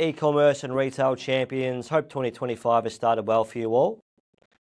E-commerce and retail champions, hope 2025 has started well for you all.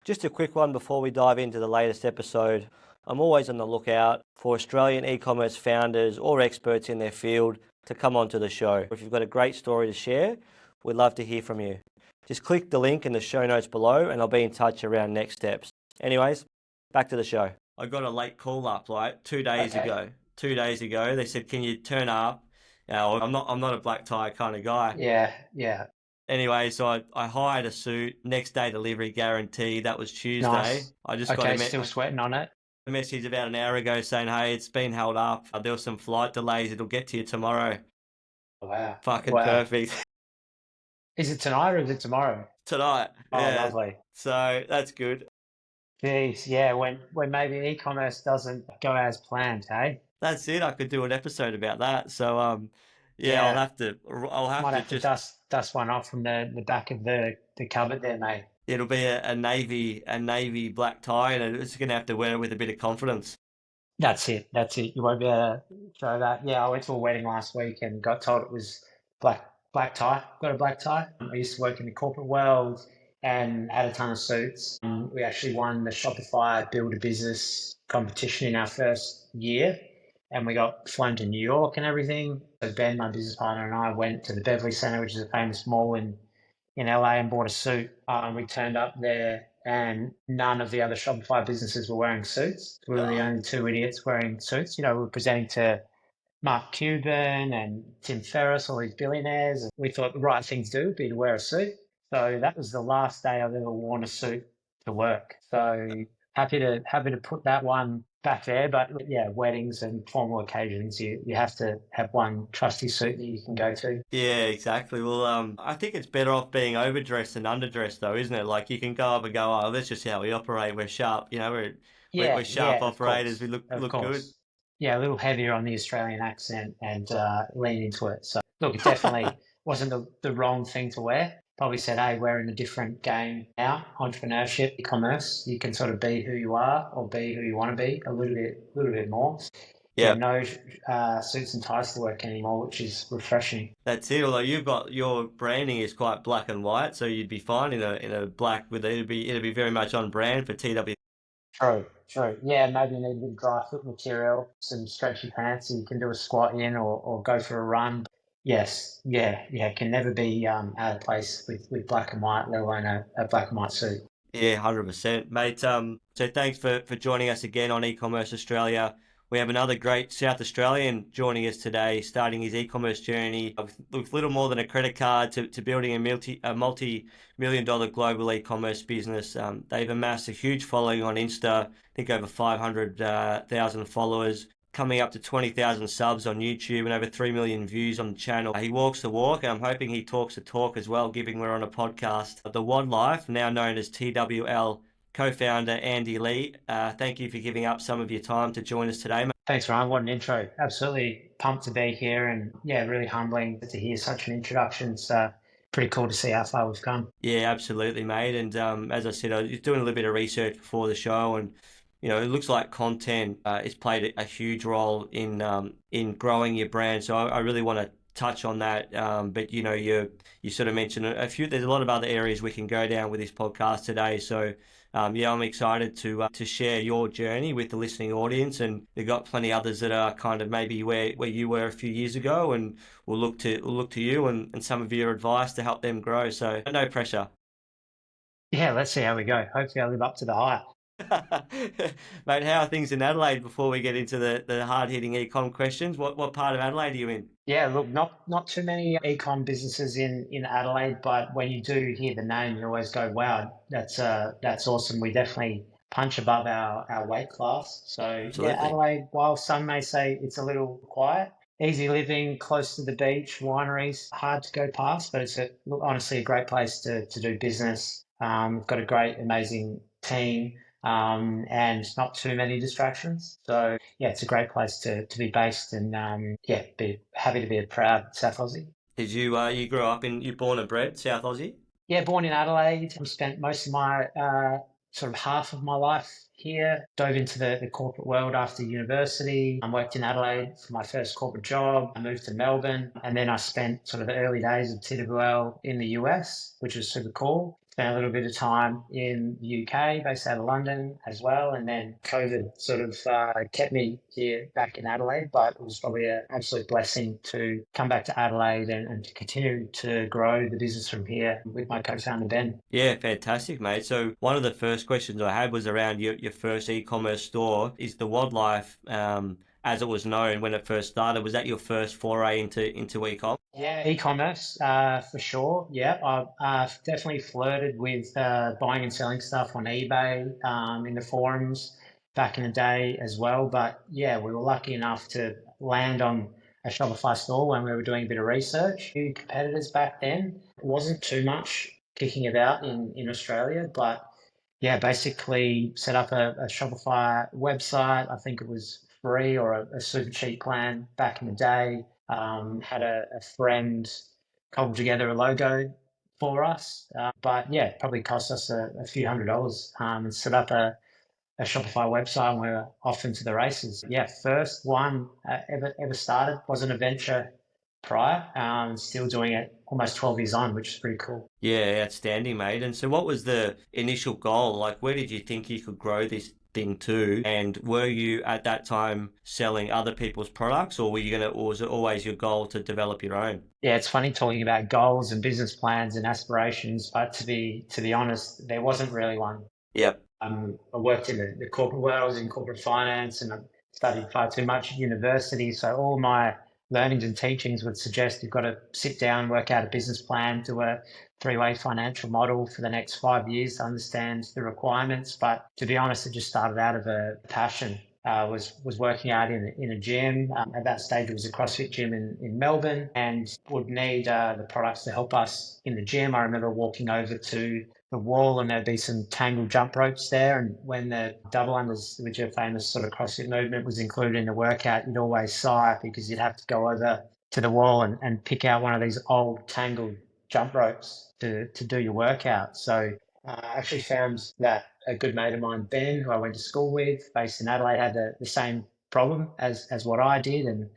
Just a quick one before we dive into the latest episode. I'm always on the lookout for Australian e-commerce founders or experts in their field to come onto the show. If you've got a great story to share, we'd love to hear from you. Just click the link in the show notes below and I'll be in touch around next steps. Anyways, back to the show. I got a late call up like 2 days ago. 2 days ago, they said, "Can you turn up?" I'm not a black tie kind of guy. Yeah. Anyway, so I hired a suit. Next day delivery guarantee. That was Tuesday. Nice. I just got still sweating on it. a message about an hour ago saying, "Hey, it's been held up. There were some flight delays. It'll get to you tomorrow." Wow. Fucking perfect. Is it tonight or is it tomorrow? Tonight. Oh, Yeah. lovely. So that's good. Jeez, yeah, when maybe e-commerce doesn't go as planned, hey? That's it. I could do an episode about that. So yeah, Yeah. I'll have to Might have to dust one off from the back of the cupboard there, mate. It'll be a navy black tie, and it's going to have to wear it with a bit of confidence. That's it. You won't be able to throw that. Yeah, I went to a wedding last week and got told it was black tie. Got a black tie. I used to work in the corporate world and had a ton of suits. We actually won the Shopify Build a Business competition in our first year, and we got flown to New York and everything. So Ben, my business partner, and I went to the Beverly Center, which is a famous mall in LA, and bought a suit. We turned up there and none of the other Shopify businesses were wearing suits. We were the only two idiots wearing suits. We were presenting to Mark Cuban and Tim Ferriss, all these billionaires. We thought the right thing to do would be to wear a suit. So that was the last day I've ever worn a suit to work. So happy to put that one back there. But yeah, weddings and formal occasions, you have to have one trusty suit that you can go to. Yeah, exactly. Well, I think it's better off being overdressed than underdressed, though, isn't it? Like you can go up and go, "Oh, that's just how we operate. We're sharp. We're sharp operators. We look good." Yeah, a little heavier on the Australian accent and lean into it. So look, it definitely wasn't the wrong thing to wear. Probably said, hey, we're in a different game now, entrepreneurship, e-commerce. You can sort of be who you are or be who you want to be a little bit more. Yeah, no suits and ties to work anymore, which is refreshing. That's it. Although you've got your branding is quite black and white, so you'd be fine in a black with it'd be very much on brand for TW. True. Yeah, maybe you need a bit of dry fit material, some stretchy pants so you can do a squat in or go for a run. Yes, yeah, can never be out of place with black and white, let alone a black and white suit. Yeah, 100%, mate. So thanks for joining us again on e-commerce Australia. We have another great South Australian joining us today, starting his e-commerce journey with little more than a credit card to building a multi-million-dollar global e-commerce business. They've amassed a huge following on Insta, I think over 500,000 followers, coming up to 20,000 subs on YouTube and over 3 million views on the channel. He walks the walk, and I'm hoping he talks the talk as well, given we're on a podcast. The WOD Life, now known as TWL, co-founder Andy Lee. Thank you for giving up some of your time to join us today, mate. Thanks, Ryan. What an intro. Absolutely pumped to be here, and yeah, really humbling to hear such an introduction. It's pretty cool to see how far we've come. Yeah, absolutely, mate. And as I said, I was doing a little bit of research before the show, and it looks like content has played a huge role in growing your brand. So I really want to touch on that. But you sort of mentioned a few. There's a lot of other areas we can go down with this podcast today. So I'm excited to share your journey with the listening audience, and we've got plenty others that are kind of maybe where you were a few years ago, and we'll look to you and some of your advice to help them grow. So no pressure. Yeah, let's see how we go. Hopefully I live up to the hype. Mate, how are things in Adelaide before we get into the hard-hitting e-com questions? What part of Adelaide are you in? Yeah, look, not too many e-com businesses in Adelaide, but when you do hear the name, you always go, wow, that's awesome. We definitely punch above our weight class. So Absolutely. Yeah, Adelaide, while some may say it's a little quiet, easy living, close to the beach, wineries, hard to go past, but it's honestly a great place to do business. We've got a great, amazing team. And not too many distractions. So yeah, it's a great place to be based, and be happy to be a proud South Aussie. Did you grew up you born and bred South Aussie? Yeah, born in Adelaide. I spent most of my sort of half of my life here. Dove into the corporate world after university. I worked in Adelaide for my first corporate job. I moved to Melbourne, and then I spent sort of the early days of TWL in the US, which was super cool. Spent a little bit of time in the UK, based out of London as well. And then COVID sort of kept me here back in Adelaide, but it was probably an absolute blessing to come back to Adelaide and to continue to grow the business from here with my co-founder, Ben. Yeah, fantastic, mate. So one of the first questions I had was around your first e-commerce store. Is the WOD Life, as it was known when it first started, was that your first foray into e-com? Yeah, e-commerce for sure. Yeah, I've definitely flirted with buying and selling stuff on eBay in the forums back in the day as well. But yeah, we were lucky enough to land on a Shopify store when we were doing a bit of research. Few competitors back then. It wasn't too much kicking about in Australia, but yeah, basically set up a Shopify website. I think it was free or a super cheap plan back in the day. Had a friend cobble together a logo for us, but yeah, probably cost us a few $100 and set up a Shopify website, and we were off into the races. Yeah, first one ever started, wasn't a venture prior, still doing it almost 12 years on, which is pretty cool. Yeah, outstanding, mate. And so what was the initial goal? Like, where did you think you could grow this thing to? And were you at that time selling other people's products, or or was it always your goal to develop your own? Yeah, it's funny talking about goals and business plans and aspirations, but to be honest, there wasn't really one. Yep. I worked in the corporate world, I was in corporate finance, and I studied far too much at university. So all my learnings and teachings would suggest you've got to sit down, work out a business plan, do a three-way financial model for the next 5 years to understand the requirements. But to be honest, it just started out of a passion. Was working out in a gym. At that stage, it was a CrossFit gym in Melbourne, and would need the products to help us in the gym. I remember walking over to the wall, and there'd be some tangled jump ropes there. And when the double unders, which are famous sort of CrossFit movement, was included in the workout, you'd always sigh because you'd have to go over to the wall and pick out one of these old tangled jump ropes to do your workout. So I actually found that a good mate of mine, Ben, who I went to school with, based in Adelaide, had the same problem as what I did. And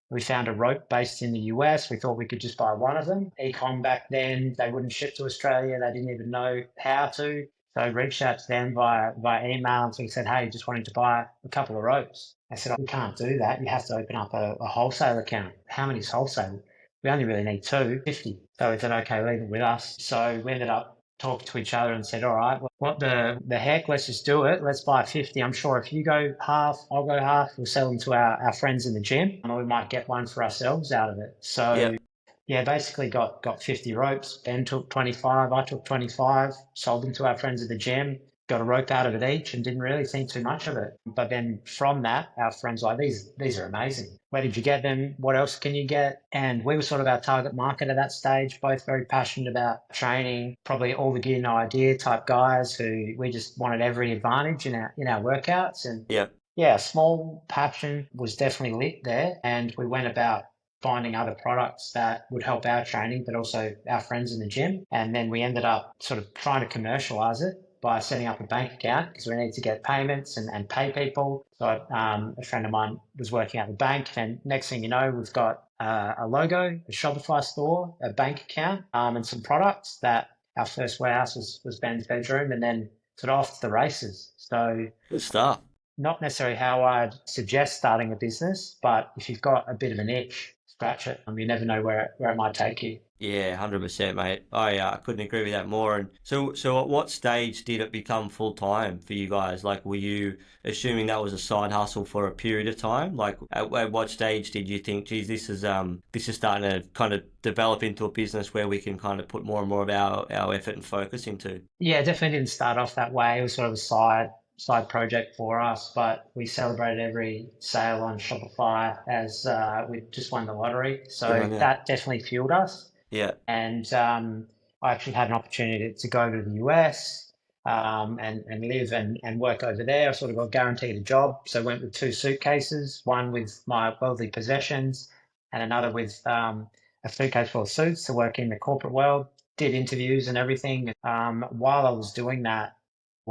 we found a rope based in the US. We thought we could just buy one of them. Ecom back then, they wouldn't ship to Australia. They didn't even know how to. So I reached out to them via email, and so he said, hey, just wanting to buy a couple of ropes. I said, we can't do that. You have to open up a wholesale account. How many's wholesale? We only really need 250. So we said, okay, leave it with us. So we ended up talked to each other and said, all right, well, what the heck, let's just do it. Let's buy 50. I'm sure if you go half, I'll go half. We'll sell them to our friends in the gym, and we might get one for ourselves out of it. So Yep. yeah, basically got 50 ropes. Ben took 25, I took 25, sold them to our friends at the gym, got a rope out of it each, and didn't really think too much of it. But then from that, our friends were like, these are amazing. Where did you get them? What else can you get? And we were sort of our target market at that stage, both very passionate about training, probably all the gear, no idea type guys who we just wanted every advantage in our workouts. And Yep. yeah, a small passion was definitely lit there. And we went about finding other products that would help our training, but also our friends in the gym. And then we ended up sort of trying to commercialize it by setting up a bank account because we needed to get payments and pay people. So a friend of mine was working at the bank, and next thing you know, we've got a logo, a Shopify store, a bank account, and some products. That our first warehouse was Ben's bedroom, and then sort of off to the races. So Good stuff. not necessarily how I'd suggest starting a business, but if you've got a bit of an itch, scratch it. You never know where it might take you. Yeah, 100%, mate. I couldn't agree with that more. And so at what stage did it become full time for you guys? Like, were you assuming that was a side hustle for a period of time? Like, at what stage did you think, geez, this is starting to kind of develop into a business where we can kind of put more and more of our effort and focus into? Yeah, definitely didn't start off that way. It was sort of a side project for us, but we celebrated every sale on Shopify as we just won the lottery. Good So on you. that definitely fueled us. Yeah. And I actually had an opportunity to go to the US and live and work over there. I sort of got guaranteed a job. So I went with two suitcases, one with my worldly possessions and another with a suitcase full of suits to work in the corporate world. Did interviews and everything. While I was doing that,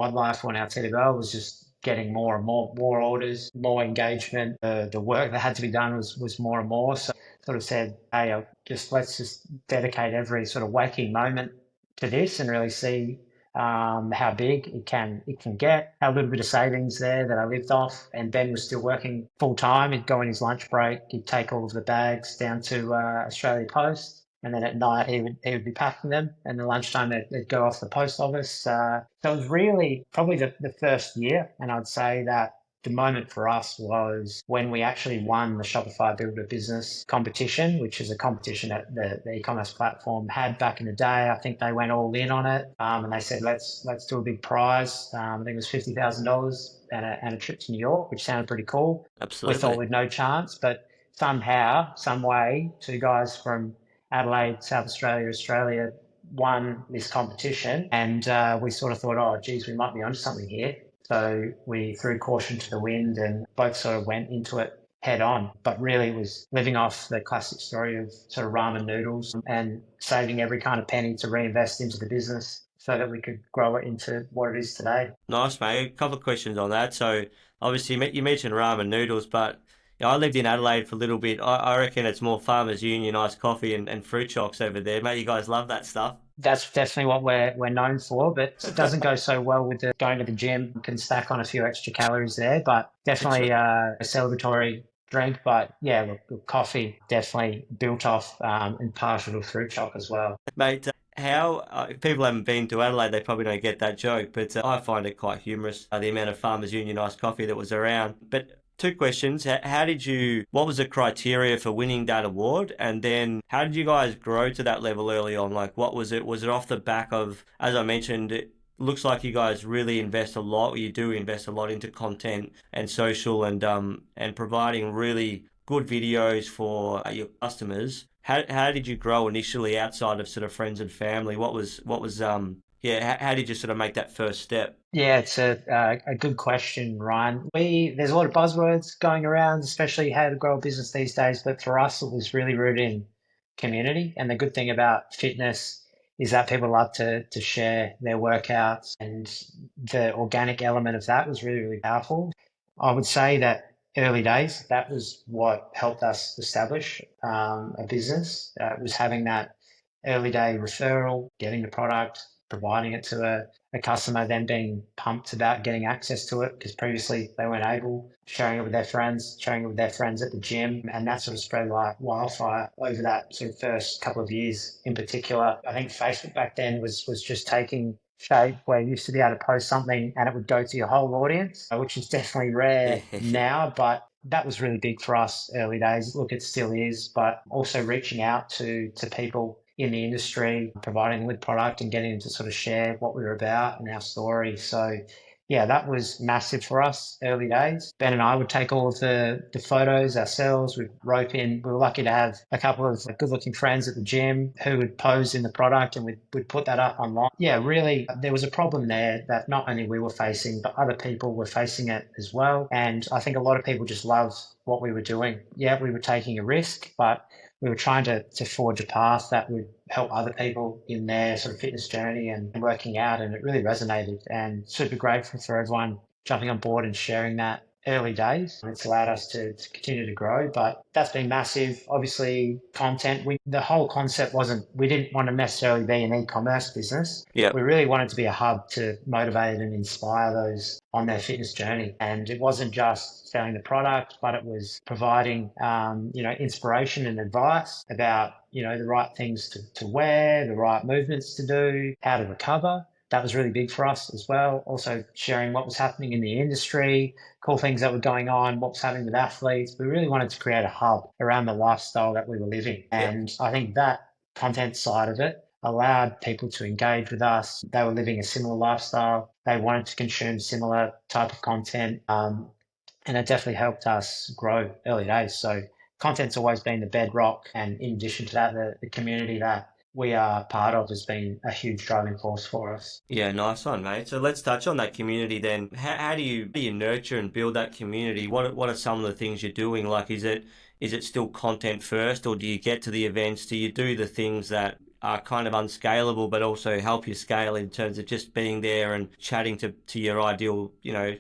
WOD Life on our TWL was just getting more and more orders, more engagement. The work that had to be done was more and more. So sort of said, hey, let's just dedicate every sort of waking moment to this and really see how big it can get. Had a little bit of savings there that I lived off, and Ben was still working full time. He'd go on his lunch break, he'd take all of the bags down to Australia Post, and then at night he would be packing them, and then lunchtime they'd go off the post office. So it was really probably the first year, and I'd say that the moment for us was when we actually won the Shopify Build a Business competition, which is a competition that the e-commerce platform had back in the day. I think they went all in on it, and they said let's do a big prize. I think it was $50,000 and a trip to New York, which sounded pretty cool. We thought Absolutely. we'd no chance, but somehow, some way, two guys from Adelaide, South Australia, Australia won this competition, and we sort of thought, oh, geez, we might be onto something here. So we threw caution to the wind and both sort of went into it head on. But really, it was living off the classic story of sort of ramen noodles and saving every kind of penny to reinvest into the business so that we could grow it into what it is today. Nice, mate. A couple of questions on that. So obviously you mentioned ramen noodles, but I lived in Adelaide for a little bit. I reckon it's more Farmers Union iced coffee and fruit chocks over there. Mate, you guys love that stuff. That's definitely what we're known for, but it doesn't go so well with the going to the gym. You can stack on a few extra calories there, but definitely a celebratory drink. But yeah, look, coffee definitely built off and partial to fruit choc as well. Mate, how if people haven't been to Adelaide, they probably don't get that joke, but I find it quite humorous, the amount of Farmers Union iced coffee that was around. But two questions. How did you, what was the criteria for winning that award? And then how did you guys grow to that level early on? Like, what was it? Was it off the back of, as I mentioned, it looks like you guys really invest a lot, or you do invest a lot into content and social and providing really good videos for your customers. How did you grow initially outside of sort of friends and family? Yeah, how did you sort of make that first step? Yeah, it's a good question, Ryan. There's a lot of buzzwords going around, especially how to grow a business these days. But for us, it was really rooted in community. And the good thing about fitness is that people love to share their workouts, and the organic element of that was really, really powerful. I would say that early days, that was what helped us establish a business. Was having that early day referral, getting the product, providing it to a customer, then being pumped about getting access to it because previously they weren't able, sharing it with their friends, sharing it with their friends at the gym, and that sort of spread like wildfire over that sort of first couple of years in particular. I think Facebook back then was just taking shape where you used to be able to post something and it would go to your whole audience, which is definitely rare Yeah. now, but that was really big for us early days. Look, it still is, but also reaching out to people in the industry, providing with product and getting them to sort of share what we were about and our story. So yeah, that was massive for us early days. Ben and I would take all of the photos ourselves. We'd rope in. We were lucky to have a couple of good looking friends at the gym who would pose in the product and we'd put that up online. Yeah, really, there was a problem there that not only we were facing, but other people were facing it as well. And I think a lot of people just loved what we were doing. Yeah, we were taking a risk, but we were trying to forge a path that would help other people in their sort of fitness journey and working out. And it really resonated, and super grateful for everyone jumping on board and sharing that early days. It's allowed us to continue to grow, but that's been massive. Obviously, content, the whole concept wasn't, we didn't want to necessarily be an e-commerce business. Yep. We really wanted to be a hub to motivate and inspire those on their fitness journey. And it wasn't just selling the product, but it was providing, inspiration and advice about, the right things to wear, the right movements to do, how to recover. That was really big for us as well. Also sharing what was happening in the industry, cool things that were going on, what was happening with athletes. We really wanted to create a hub around the lifestyle that we were living. Yep. And I think that content side of it allowed people to engage with us. They were living a similar lifestyle. They wanted to consume similar type of content. And it definitely helped us grow early days. So content's always been the bedrock. And in addition to that, the community that we are part of has been a huge driving force for us. Yeah, nice one, mate. So let's touch on that community then. How do you nurture and build that community? What are some of the things you're doing? Like, is it still content first, or do you get to the events? Do you do the things that are kind of unscalable, but also help you scale in terms of just being there and chatting to your ideal,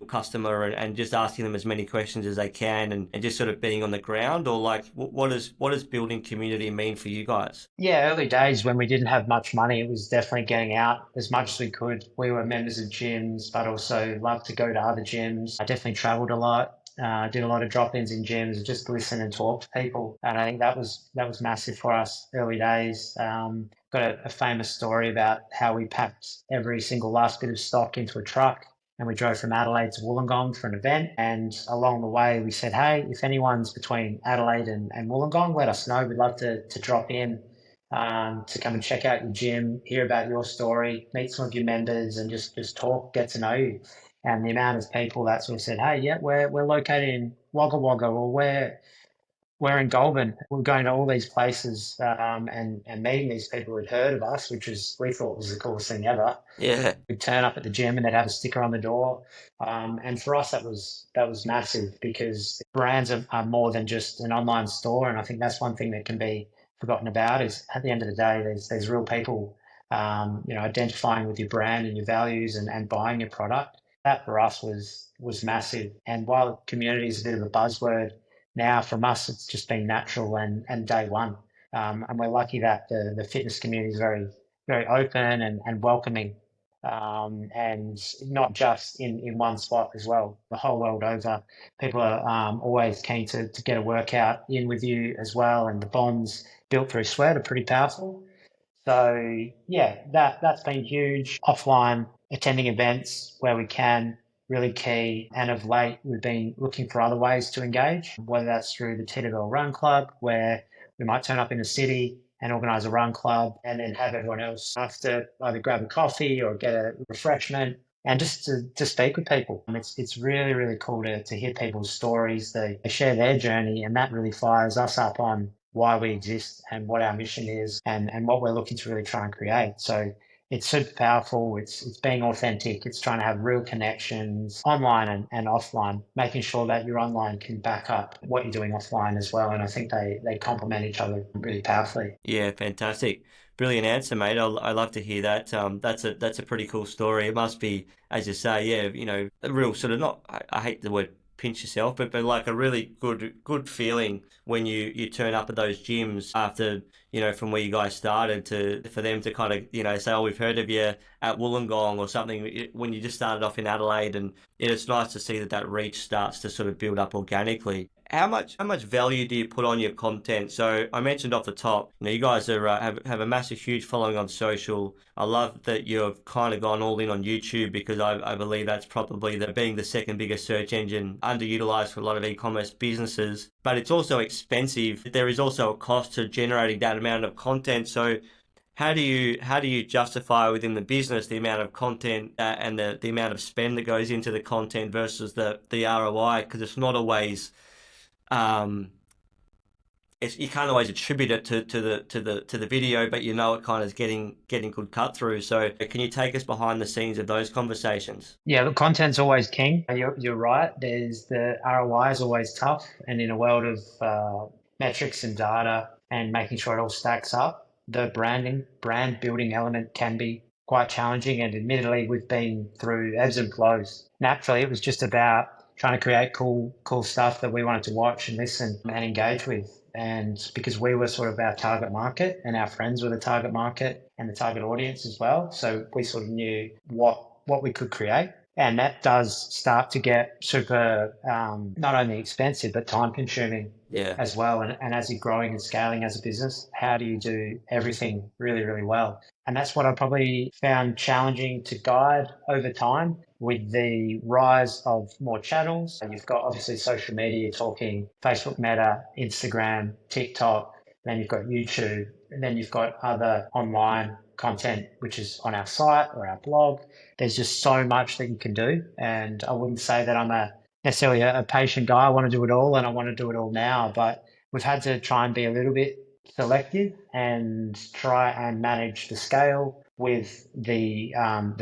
customer, and just asking them as many questions as they can, and just sort of being on the ground? Or like, what does building community mean for you guys? Yeah, early days when we didn't have much money, it was definitely getting out as much as we could. We were members of gyms, but also loved to go to other gyms. I definitely traveled a lot, did a lot of drop-ins in gyms, and just listen and talk to people. And I think that was massive for us early days. Got a famous story about how we packed every single last bit of stock into a truck and we drove from Adelaide to Wollongong for an event. And along the way, we said, hey, if anyone's between Adelaide and Wollongong, let us know. We'd love to drop in to come and check out your gym, hear about your story, meet some of your members, and just talk, get to know you. And the amount of people that sort of said, "Hey, yeah, we're located in Wagga Wagga, or we're in Goulburn. We're going to all these places and meeting these people who'd heard of us, which is we thought was the coolest thing ever. Yeah. We'd turn up at the gym and they'd have a sticker on the door. And for us, that was massive because brands are more than just an online store. And I think that's one thing that can be forgotten about is at the end of the day, there's real people, identifying with your brand and your values and buying your product. That for us was massive. And while community is a bit of a buzzword, now from us, it's just been natural and day one. And we're lucky that the fitness community is very, very open and welcoming, and not just in one spot as well. The whole world over, people are always keen to get a workout in with you as well. And the bonds built through sweat are pretty powerful. So yeah, that's been huge. Offline attending events where we can, really key. And of late, we've been looking for other ways to engage, whether that's through the TWL Run Club, where we might turn up in a city and organise a run club, and then have everyone else after either grab a coffee or get a refreshment. And just to speak with people. And it's really, really cool to hear people's stories. They share their journey, and that really fires us up on why we exist and what our mission is and what we're looking to really try and create. So it's super powerful. It's being authentic. It's trying to have real connections online and offline, making sure that your online can back up what you're doing offline as well. And I think they complement each other really powerfully. Yeah, fantastic. Brilliant answer, mate. I love to hear that. That's a pretty cool story. It must be, as you say, yeah, a real sort of not. I hate the word pinch yourself, but like a really good feeling when you turn up at those gyms after from where you guys started, to for them to kind of say, oh, we've heard of you at Wollongong or something, when you just started off in Adelaide. And it's nice to see that reach starts to sort of build up organically. How much value do you put on your content? So I mentioned off the top, you guys are have a massive, huge following on social. I love that you've kind of gone all in on YouTube, because I believe that's probably being the second biggest search engine, underutilized for a lot of e-commerce businesses. But it's also expensive. There is also a cost to generating that amount of content. So how do you justify within the business the amount of content, and the amount of spend that goes into the content versus the ROI? Because it's not always um, you can't always attribute it to the video, but it kind of is getting good cut through. So can you take us behind the scenes of those conversations? Yeah, the content's always king. You're right. There's the ROI is always tough, and in a world of metrics and data and making sure it all stacks up, the brand building element can be quite challenging. And admittedly, we've been through ebbs and flows. Naturally, it was just about trying to create cool stuff that we wanted to watch and listen and engage with. And because we were sort of our target market, and our friends were the target market and the target audience as well, so we sort of knew what we could create. And that does start to get super, not only expensive, but time consuming Yeah. as well. And as you're growing and scaling as a business, how do you do everything really, really well? And that's what I probably found challenging to guide over time with the rise of more channels. And you've got obviously social media, you're talking Facebook Meta, Instagram, TikTok, then you've got YouTube, and then you've got other online content, which is on our site or our blog. There's just so much that you can do. And I wouldn't say that I'm necessarily a patient guy. I want to do it all and I want to do it all now, but we've had to try and be a little bit selective and try and manage the scale with the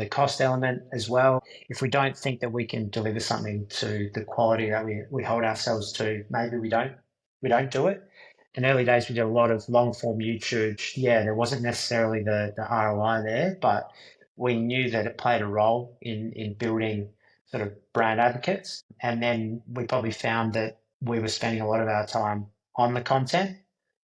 cost element as well. If we don't think that we can deliver something to the quality that we hold ourselves to, maybe we don't do it. In early days, we did a lot of long form YouTube. Yeah, there wasn't necessarily the ROI there, but we knew that it played a role in building sort of brand advocates. And then we probably found that we were spending a lot of our time on the content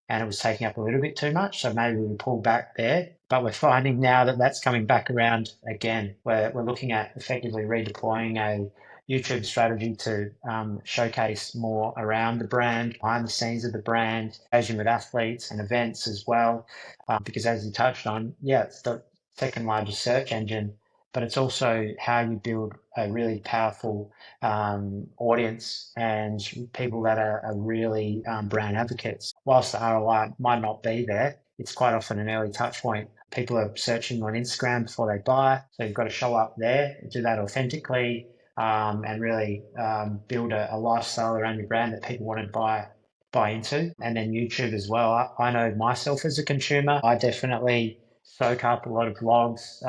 and it was taking up a little bit too much. So maybe we pulled back there. But we're finding now that that's coming back around again. We're looking at effectively redeploying a YouTube strategy to showcase more around the brand, behind the scenes of the brand, engaging with athletes and events as well. Because as you touched on, yeah, it's the second largest search engine, but it's also how you build a really powerful audience and people that are really brand advocates. Whilst the ROI might not be there, it's quite often an early touch point. People are searching on Instagram before they buy, so you've got to show up there, do that authentically, and really build a lifestyle around your brand that people want to buy into. And then YouTube as well. I know myself as a consumer, I definitely soak up a lot of vlogs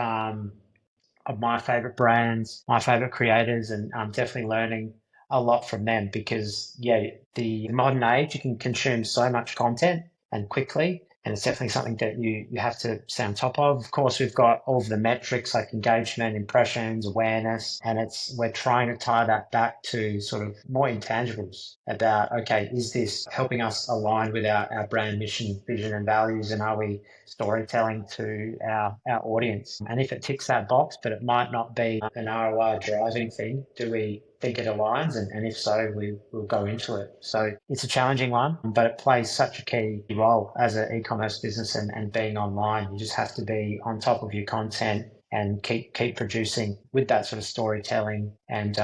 of my favorite brands, my favorite creators, and I'm definitely learning a lot from them because, yeah, the modern age, you can consume so much content and quickly. And it's definitely something that you have to stay on top of. Of course, we've got all of the metrics like engagement, impressions, awareness, and we're trying to tie that back to sort of more intangibles about, okay, is this helping us align with our brand mission, vision, and values? And are we storytelling to our audience? And if it ticks that box, but it might not be an ROI driving thing, do we think it aligns? And if so, we'll go into it. So it's a challenging one, but it plays such a key role as an e-commerce business and being online. You just have to be on top of your content and keep producing with that sort of storytelling and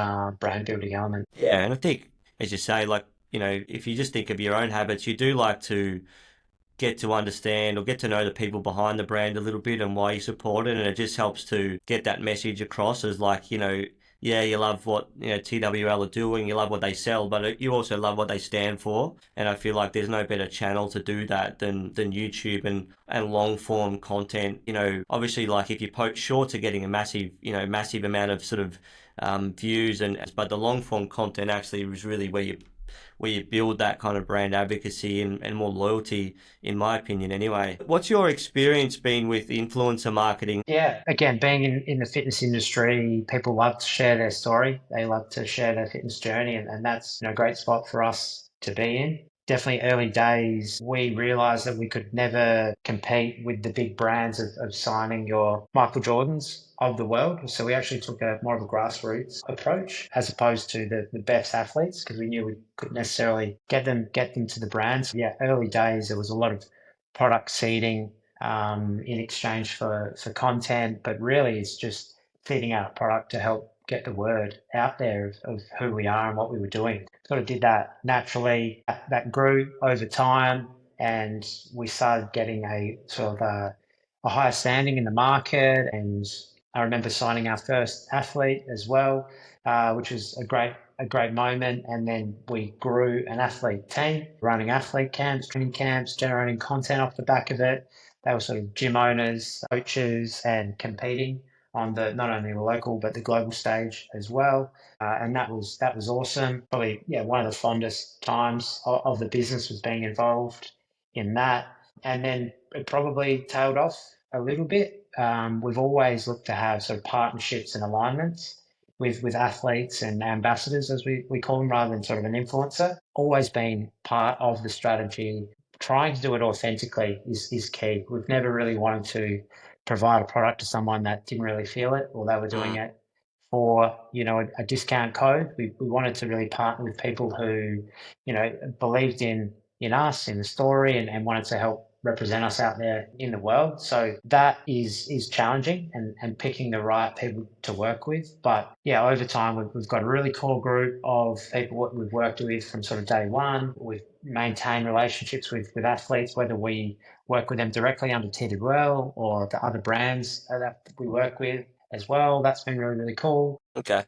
brand building element. Yeah, and I think, as you say, like, if you just think of your own habits, you do like to get to understand or get to know the people behind the brand a little bit and why you support it. And it just helps to get that message across as like, yeah, you love what, TWL are doing, you love what they sell, but you also love what they stand for. And I feel like there's no better channel to do that than YouTube and long form content. Obviously, like if you post shorts are getting a massive amount of sort of views, but the long form content actually is really where you build that kind of brand advocacy and more loyalty, in my opinion, anyway. What's your experience been with influencer marketing? Yeah, again, being in the fitness industry, people love to share their story. They love to share their fitness journey, and that's a great spot for us to be in. Definitely early days, we realized that we could never compete with the big brands of signing your Michael Jordans of the world. So we actually took a more of a grassroots approach as opposed to the best athletes because we knew we couldn't necessarily get them to the brands. Yeah, early days, there was a lot of product seeding in exchange for content, but really it's just feeding out a product to help get the word out there of who we are and what we were doing. Sort of did that naturally. That grew over time, and we started getting a sort of a higher standing in the market. And I remember signing our first athlete as well, which was a great moment. And then we grew an athlete team, running athlete camps, training camps, generating content off the back of it. They were sort of gym owners, coaches, and competing on the not only the local but the global stage as well. And that was awesome. Probably one of the fondest times of the business was being involved in that. And then it probably tailed off a little bit. We've always looked to have sort of partnerships and alignments with athletes and ambassadors, as we call them, rather than sort of an influencer. Always been part of the strategy. Trying to do it authentically is key. We've never really wanted to provide a product to someone that didn't really feel it or they were doing Mm. it for a discount code. We wanted to really partner with people who believed in us, in the story, and wanted to help represent us out there in the world. So that is challenging and picking the right people to work with. But yeah, over time we've got a really core group of people that we've worked with from sort of day one. We've maintained relationships with athletes, whether we work with them directly under TWL or the other brands that we work with as well. That's been really, really cool. Okay.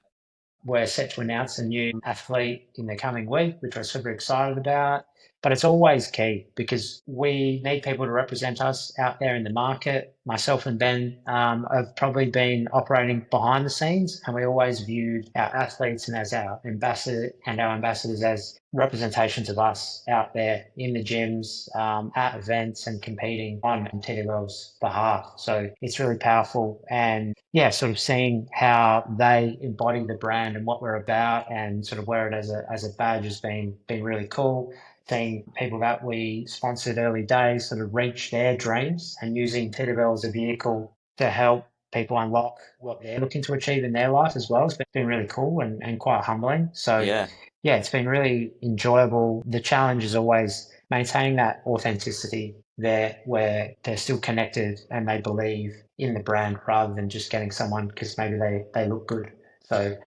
We're set to announce a new athlete in the coming week, which we're super excited about. But it's always key because we need people to represent us out there in the market. Myself and Ben have probably been operating behind the scenes, and we always viewed our athletes and as our ambassador and our ambassadors as representations of us out there in the gyms, at events, and competing on TWL's behalf. So it's really powerful, and yeah, sort of seeing how they embody the brand and what we're about, and sort of wear it as a badge has been really cool. Seeing people that we sponsored early days sort of reach their dreams and using TWL as a vehicle to help people unlock what they're looking to achieve in their life as well. It's been really cool and quite humbling. So Yeah. yeah, it's been really enjoyable. The challenge is always maintaining that authenticity there where they're still connected and they believe in the brand rather than just getting someone because maybe they look good. So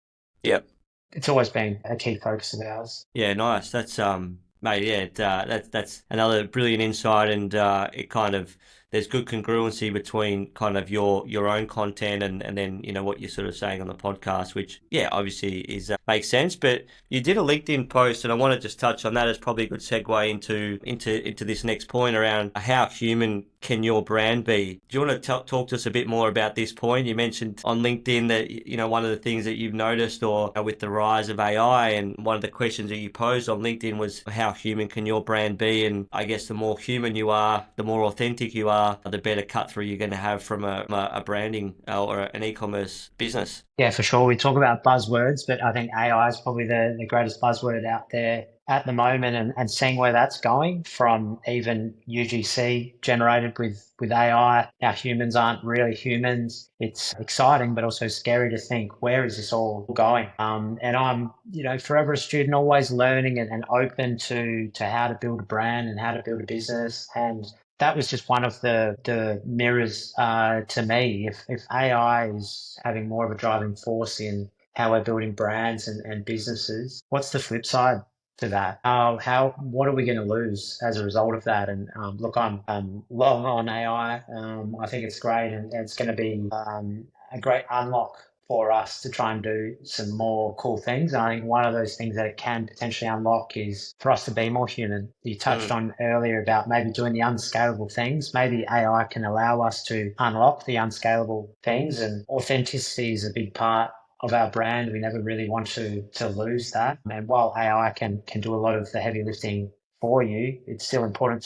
Yep. it's always been a key focus of ours. Yeah, nice. That's mate. Yeah, that's another brilliant insight, and it kind of there's good congruency between kind of your own content and then what you're sort of saying on the podcast, which yeah, obviously is makes sense. But you did a LinkedIn post, and I want to just touch on that as probably a good segue into this next point around how human can your brand be? Do you want to talk to us a bit more about this point? You mentioned on LinkedIn that one of the things that you've noticed, or with the rise of AI, and one of the questions that you posed on LinkedIn was how human can your brand be? And I guess the more human you are, the more authentic you are, the better cut through you're going to have from a branding or an e-commerce business. Yeah, for sure. We talk about buzzwords, but I think AI is probably the greatest buzzword out there at the moment, and seeing where that's going from even UGC generated with AI. Now humans aren't really humans. It's exciting, but also scary to think, where is this all going? And I'm, forever a student, always learning and open to how to build a brand and how to build a business. And that was just one of the mirrors to me. If AI is having more of a driving force in how we're building brands and businesses, what's the flip side to that? What are we going to lose as a result of that? And look, I'm long on AI. I think it's great, and it's going to be a great unlock for us to try and do some more cool things. And I think one of those things that it can potentially unlock is for us to be more human. You touched on earlier about maybe doing the unscalable things. Maybe AI can allow us to unlock the unscalable things, and authenticity is a big part of our brand. We never really want to lose that. And while AI can do a lot of the heavy lifting for you, it's still important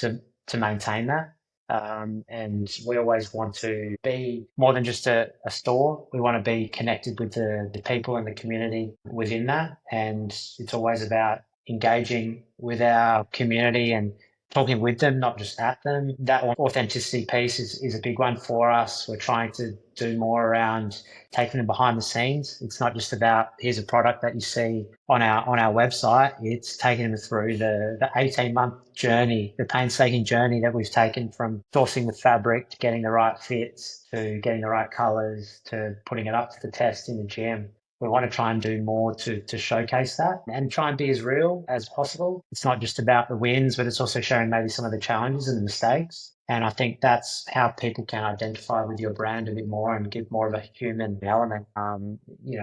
to maintain that. And we always want to be more than just a store. We want to be connected with the people and the community within that. And it's always about engaging with our community and talking with them, not just at them. That authenticity piece is a big one for us. We're trying to do more around taking them behind the scenes. It's not just about here's a product that you see on our website. It's taking them through the 18-month journey, the painstaking journey that we've taken from sourcing the fabric to getting the right fits to getting the right colors to putting it up to the test in the gym. We want to try and do more to showcase that and try and be as real as possible. It's not just about the wins, but it's also showing maybe some of the challenges and the mistakes. And I think that's how people can identify with your brand a bit more and give more of a human element.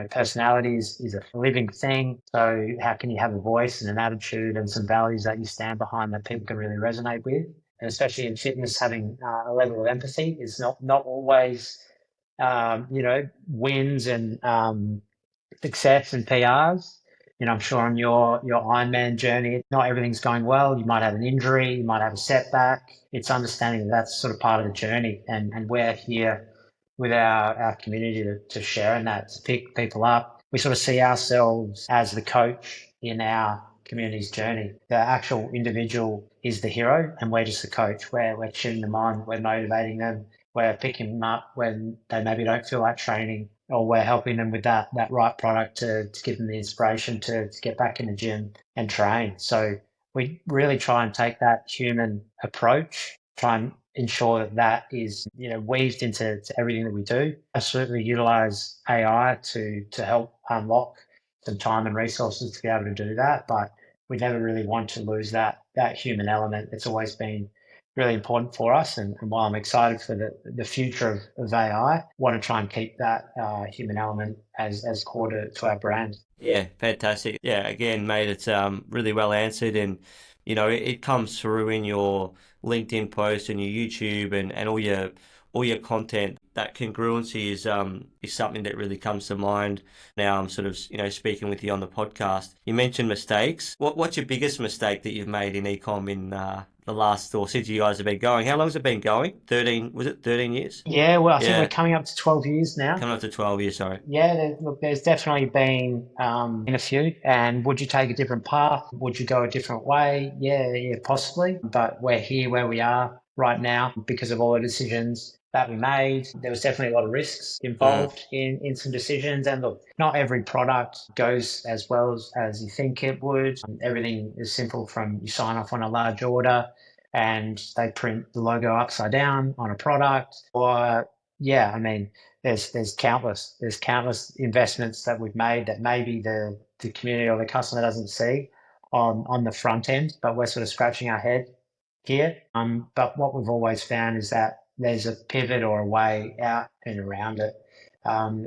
Personality is a living thing. So how can you have a voice and an attitude and some values that you stand behind that people can really resonate with? And especially in fitness, having a level of empathy is not always, wins and success and PRs. I'm sure on your Ironman journey, not everything's going well. You might have an injury, you might have a setback. It's understanding that that's sort of part of the journey, and we're here with our community to share in that, to pick people up. We sort of see ourselves as the coach in our community's journey. The actual individual is the hero, and we're just the coach. We're cheering them on, we're motivating them, we're picking them up when they maybe don't feel like training, or we're helping them with that right product to give them the inspiration to get back in the gym and train. So we really try and take that human approach, try and ensure that is weaved into everything that we do. Absolutely utilize AI to help unlock some time and resources to be able to do that, but we never really want to lose that human element. It's always been really important for us, and while I'm excited for the future of AI, want to try and keep that human element as core to our brand. Yeah, fantastic. Yeah, again, mate, it's really well answered, and it comes through in your LinkedIn posts and your YouTube and all your content. That congruency is something that really comes to mind. Now I'm sort of speaking with you on the podcast. You mentioned mistakes. What's your biggest mistake that you've made in ecom in the last, or since you guys have been going? How long has it been going? 13, was it 13 years? Yeah, well, I think we're Yeah, coming up to 12 years now. coming up to 12 years. Sorry. Yeah, look, there's definitely been in a few. And would you take a different path? Would you go a different way? Yeah, yeah, possibly. But we're here where we are right now because of all the decisions that we made. There was definitely a lot of risks Mm, involved in some decisions. And look, not every product goes as well as you think it would. Everything is simple from you sign off on a large order and they print the logo upside down on a product. Or yeah, I mean, there's countless investments that we've made that maybe the community or the customer doesn't see on the front end, but we're sort of scratching our head here. But what we've always found is that there's a pivot or a way out and around it,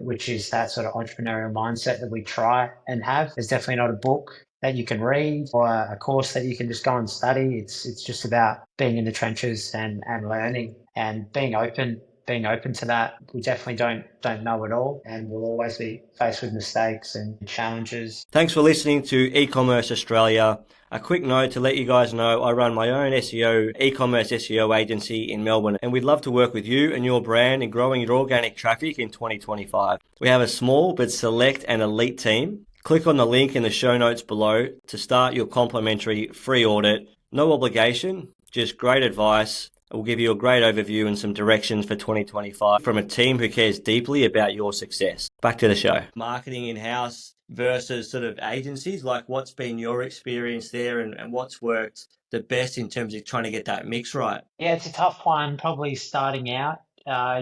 which is that sort of entrepreneurial mindset that we try and have. There's definitely not a book that you can read or a course that you can just go and study. It's just about being in the trenches and learning and being open to that. We definitely don't know it all, and we'll always be faced with mistakes and challenges. Thanks for listening to eCommerce Australia. A quick note to let you guys know I run my own SEO, e-commerce SEO agency in Melbourne, and we'd love to work with you and your brand in growing your organic traffic in 2025. We have a small but select and elite team. Click on the link in the show notes below to start your complimentary free audit. No obligation, just great advice. We'll give you a great overview and some directions for 2025 from a team who cares deeply about your success. Back to the show. Marketing in-house versus sort of agencies, like what's been your experience there and what's worked the best in terms of trying to get that mix right? Yeah, it's a tough one. Probably starting out,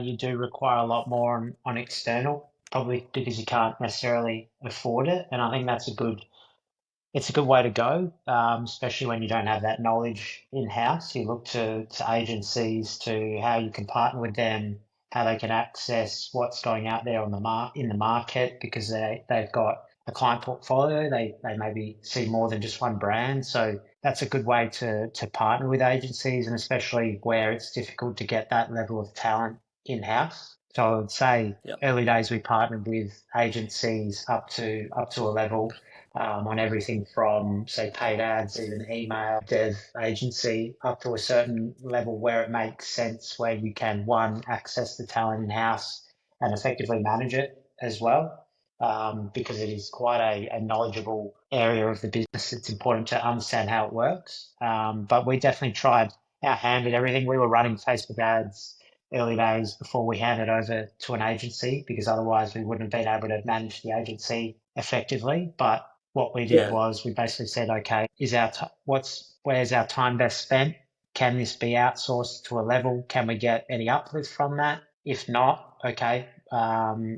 you do require a lot more on external, probably because you can't necessarily afford it. And I think it's a good way to go, especially when you don't have that knowledge in house. You look to agencies to how you can partner with them, how they can access what's going out there on in the market because they've got a client portfolio. They maybe see more than just one brand. So that's a good way to partner with agencies, and especially where it's difficult to get that level of talent in house. So I would say Yep. early days we partnered with agencies up to a level on everything from, say, paid ads, even email, dev agency, up to a certain level where it makes sense, where you can, one, access the talent in house and effectively manage it as well. Because it is quite a knowledgeable area of the business. It's important to understand how it works. But we definitely tried our hand at everything. We were running Facebook ads early days before we handed over to an agency because otherwise we wouldn't have been able to manage the agency effectively. But what we did Yeah. was we basically said, okay, where's our time best spent? Can this be outsourced to a level? Can we get any uplift from that? If not, okay,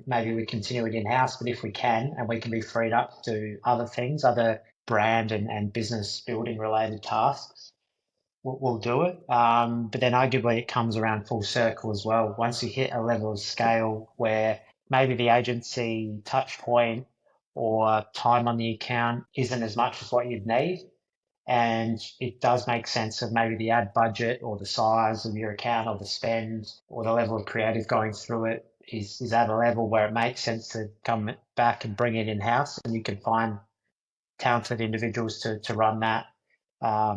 maybe we continue it in house. But if we can, and we can be freed up to do other things, other brand and business building related tasks, we'll do it. But then arguably it comes around full circle as well. Once you hit a level of scale where maybe the agency touch point or time on the account isn't as much as what you'd need, and it does make sense of maybe the ad budget or the size of your account or the spend or the level of creative going through it is at a level where it makes sense to come back and bring it in house, and you can find talented individuals to run that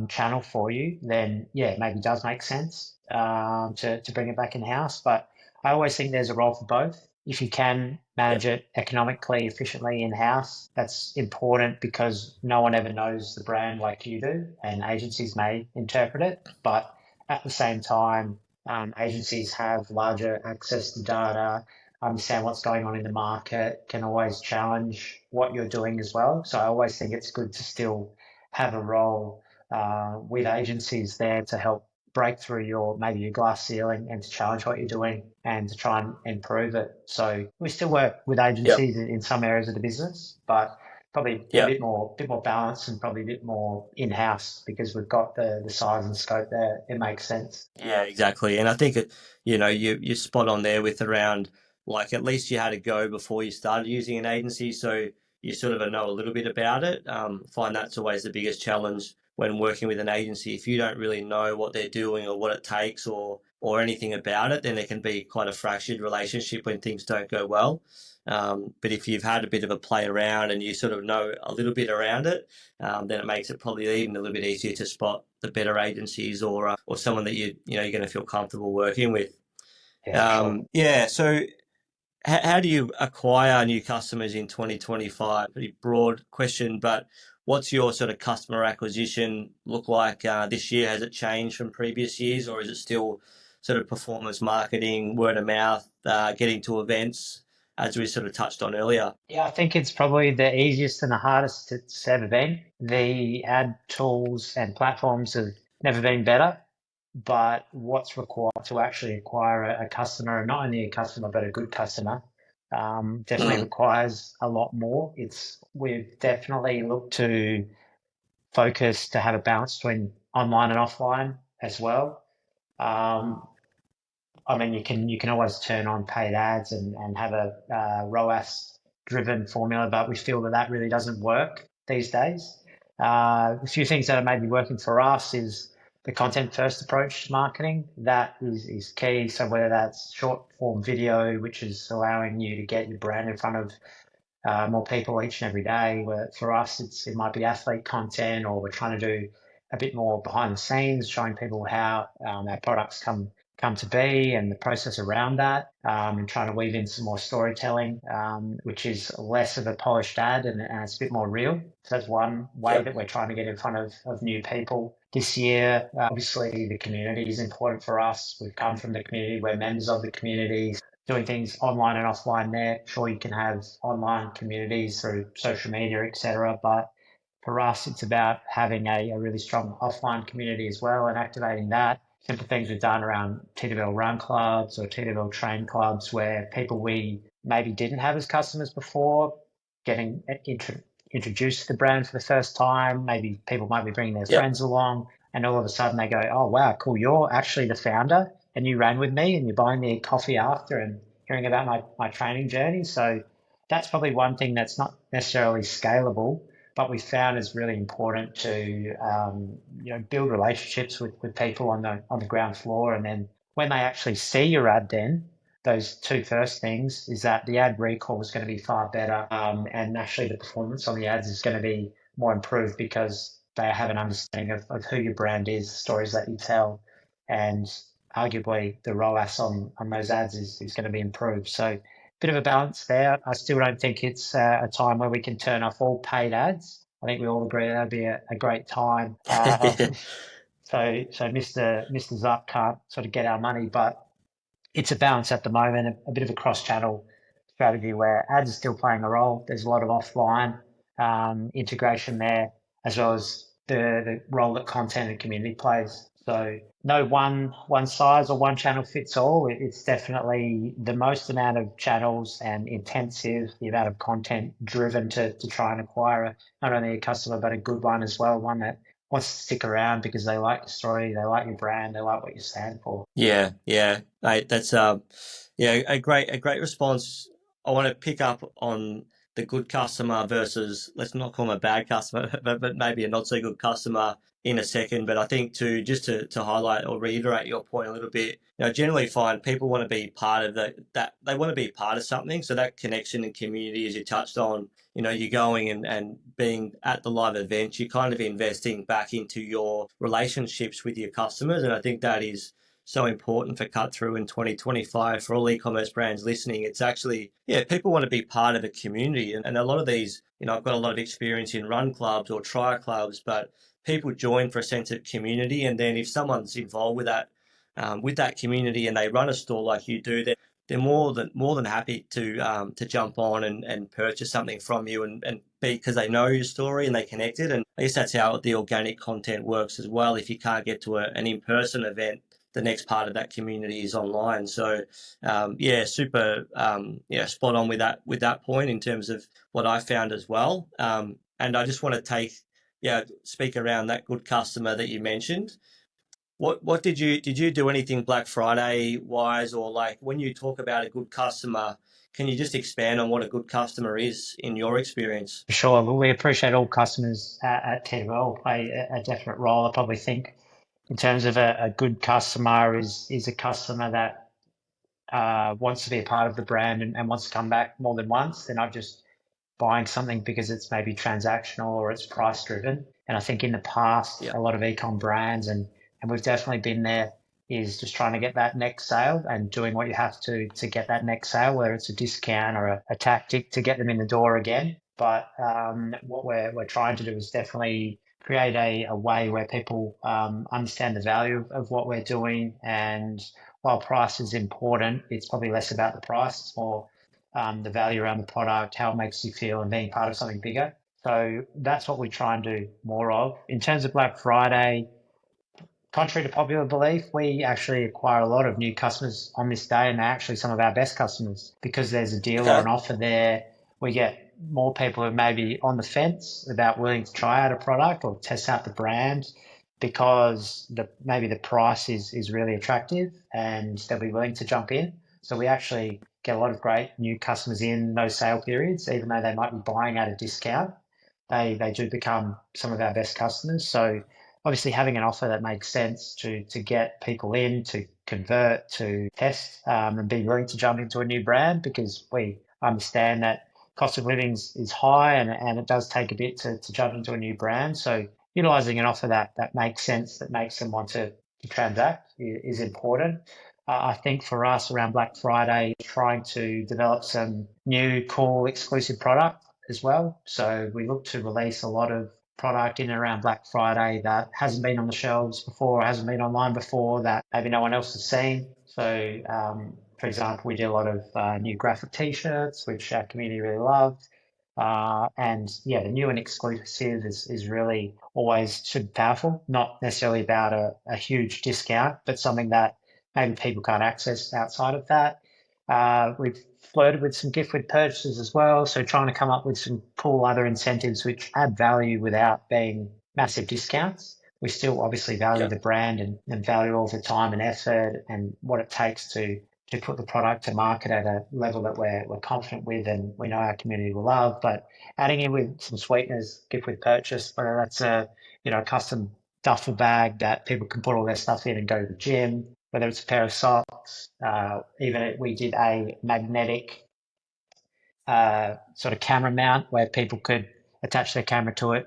channel for you, then yeah, it maybe does make sense to bring it back in house. But I always think there's a role for both. If you can manage Yep. it economically, efficiently in house, that's important because no one ever knows the brand like you do, and agencies may interpret it. But at the same time, agencies have larger access to data, understand what's going on in the market, can always challenge what you're doing as well. So I always think it's good to still have a role with agencies there to help break through maybe your glass ceiling and to challenge what you're doing and to try and improve it. So we still work with Yep. agencies in some areas of the business, but probably a Yep. bit more balance and probably a bit more in-house because we've got the size and scope there. It makes sense. Yeah, exactly. And I think you're spot on there with around, like, at least you had a go before you started using an agency, so you sort of know a little bit about it. Find that's always the biggest challenge when working with an agency. If you don't really know what they're doing or what it takes or anything about it, then it can be quite a fractured relationship when things don't go well. But if you've had a bit of a play around and you sort of know a little bit around it, then it makes it probably even a little bit easier to spot the better agencies or someone that you're going to feel comfortable working with. Yeah, sure. Yeah. So how do you acquire new customers in 2025? Pretty broad question, but what's your sort of customer acquisition look like this year? Has it changed from previous years, or is it still sort of performance marketing, word of mouth, getting to events, as we sort of touched on earlier? Yeah, I think it's probably the easiest and the hardest it's ever been. The ad tools and platforms have never been better, but what's required to actually acquire a customer, and not only a customer, but a good customer, definitely Mm, requires a lot more. We've definitely looked to focus to have a balance between online and offline as well. Um, I mean, you can always turn on paid ads and have a ROAS driven formula, but we feel that that really doesn't work these days. A few things that are maybe working for us is the content first approach to marketing. That is key. So whether that's short form video, which is allowing you to get your brand in front of more people each and every day. Where for us, it might be athlete content, or we're trying to do a bit more behind the scenes, showing people how our products come to be and the process around that, and trying to weave in some more storytelling, which is less of a polished ad and it's a bit more real. So that's one way yep. that we're trying to get in front of new people. This year, obviously, the community is important for us. We've come from the community, we're members of the community, doing things online and offline there. Sure, you can have online communities through social media, etc. But for us, it's about having a really strong offline community as well and activating that. Simple things we've done around TWL run clubs or TWL train clubs where people we maybe didn't have as customers before, getting introduced to the brand for the first time. Maybe people might be bringing their Yep. friends along, and all of a sudden they go, "Oh wow, cool! You're actually the founder, and you ran with me, and you're buying me a coffee after and hearing about my training journey." So that's probably one thing that's not necessarily scalable, but we found is really important to build relationships with people on the ground floor, and then when they actually see your ad, then those two first things is that the ad recall is going to be far better, and actually the performance on the ads is going to be more improved because they have an understanding of who your brand is, the stories that you tell, and arguably the ROAS on those ads is going to be improved. So bit of a balance there. I still don't think it's a time where we can turn off all paid ads. I think we all agree that'd be a great time. So Mr. Zuck can't sort of get our money, but it's a balance at the moment, a bit of a cross-channel strategy where ads are still playing a role. There's a lot of offline integration there, as well as the role that content and community plays. So no one size or one channel fits all. It's definitely the most amount of channels and intensive, the amount of content driven to try and acquire not only a customer but a good one as well, one that wants to stick around because they like the story, they like your brand, they like what you stand for. Yeah, yeah, mate, that's yeah, a great response. I want to pick up on the good customer versus, let's not call them a bad customer, but maybe a not so good customer in a second. But I think just to highlight or reiterate your point a little bit, generally find people want to be part of that they want to be part of something. So that connection and community, as you touched on, you're going and being at the live event, you're kind of investing back into your relationships with your customers, and I think that is so important for cut through in 2025 for all e-commerce brands listening. It's actually, yeah, people want to be part of a community. And a lot of these, I've got a lot of experience in run clubs or try clubs, but people join for a sense of community. And then if someone's involved with that community and they run a store like you do, they're more than happy to jump on and purchase something from you and be, because they know your story and they connect it. And I guess that's how the organic content works as well. If you can't get to an in-person event, the next part of that community is online. So yeah, super yeah, spot on with that point in terms of what I found as well. And I just want to speak around that good customer that you mentioned. What did you do anything Black Friday wise, or like when you talk about a good customer, can you just expand on what a good customer is in your experience? For sure, but we appreciate all customers at TWL play a definite role. I probably think in terms of a good customer is a customer that wants to be a part of the brand and wants to come back more than once. They're not just buying something because it's maybe transactional or it's price driven. And I think in the past, Yeah. a lot of ecom brands, and we've definitely been there, is just trying to get that next sale and doing what you have to get that next sale, whether it's a discount or a tactic to get them in the door again. But what we're trying to do is definitely create a way where people understand the value of what we're doing. And while price is important, it's probably less about the price. It's more the value around the product, how it makes you feel, and being part of something bigger. So that's what we try and do more of. In terms of Black Friday, contrary to popular belief, we actually acquire a lot of new customers on this day, and they're actually some of our best customers because there's a deal or Okay. an offer there. We get more people who may be on the fence about willing to try out a product or test out the brand because maybe the price is really attractive and they'll be willing to jump in. So we actually get a lot of great new customers in those sale periods, even though they might be buying at a discount. They do become some of our best customers. So obviously having an offer that makes sense to get people in, to convert, to test, and be willing to jump into a new brand, because we understand that cost of living is high and it does take a bit to jump into a new brand. So utilizing an offer that makes sense, that makes them want to transact is important. I think for us around Black Friday, trying to develop some new, cool, exclusive product as well. So we look to release a lot of product in and around Black Friday that hasn't been on the shelves before, or hasn't been online before, that maybe no one else has seen. So, for example, we did a lot of new graphic T-shirts, which our community really loved. And yeah, the new and exclusive is really always should be powerful, not necessarily about a huge discount, but something that maybe people can't access outside of that. We've flirted with some gift with purchases as well. So trying to come up with some cool other incentives which add value without being massive discounts. We still obviously value Yeah. the brand and value all the time and effort and what it takes to put the product to market at a level that we're confident with and we know our community will love. But adding in with some sweeteners, gift with purchase, whether that's a custom duffel bag that people can put all their stuff in and go to the gym, whether it's a pair of socks, even we did a magnetic sort of camera mount where people could attach their camera to it,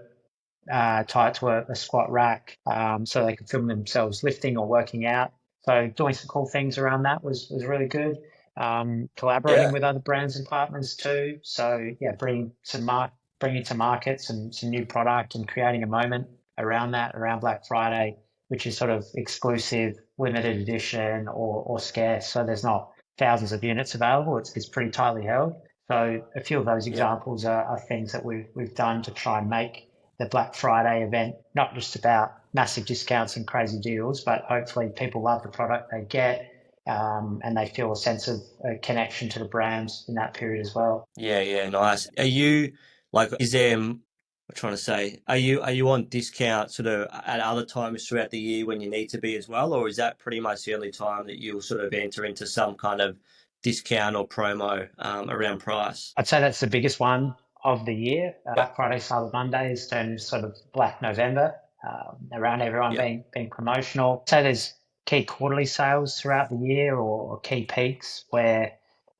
tie it to a squat rack, so they could film themselves lifting or working out. So doing some cool things around that was really good. Collaborating Yeah. with other brands and partners too. So yeah, bringing to market some new product and creating a moment around that around Black Friday, which is sort of exclusive, limited edition or scarce. So there's not thousands of units available. It's pretty tightly held. So a few of those Yeah. examples are things that we've done to try and make the Black Friday event not just about massive discounts and crazy deals, but hopefully people love the product they get, and they feel a sense of connection to the brands in that period as well. Yeah, yeah, nice. Are you like, is there, I'm trying to say, are you on discount sort of at other times throughout the year when you need to be as well, or is that pretty much the only time that you'll sort of enter into some kind of discount or promo around price? I'd say that's the biggest one of the year. Yeah, Black Friday, Cyber Mondays turn sort of Black November, around everyone yeah, being promotional. So there's key quarterly sales throughout the year or key peaks where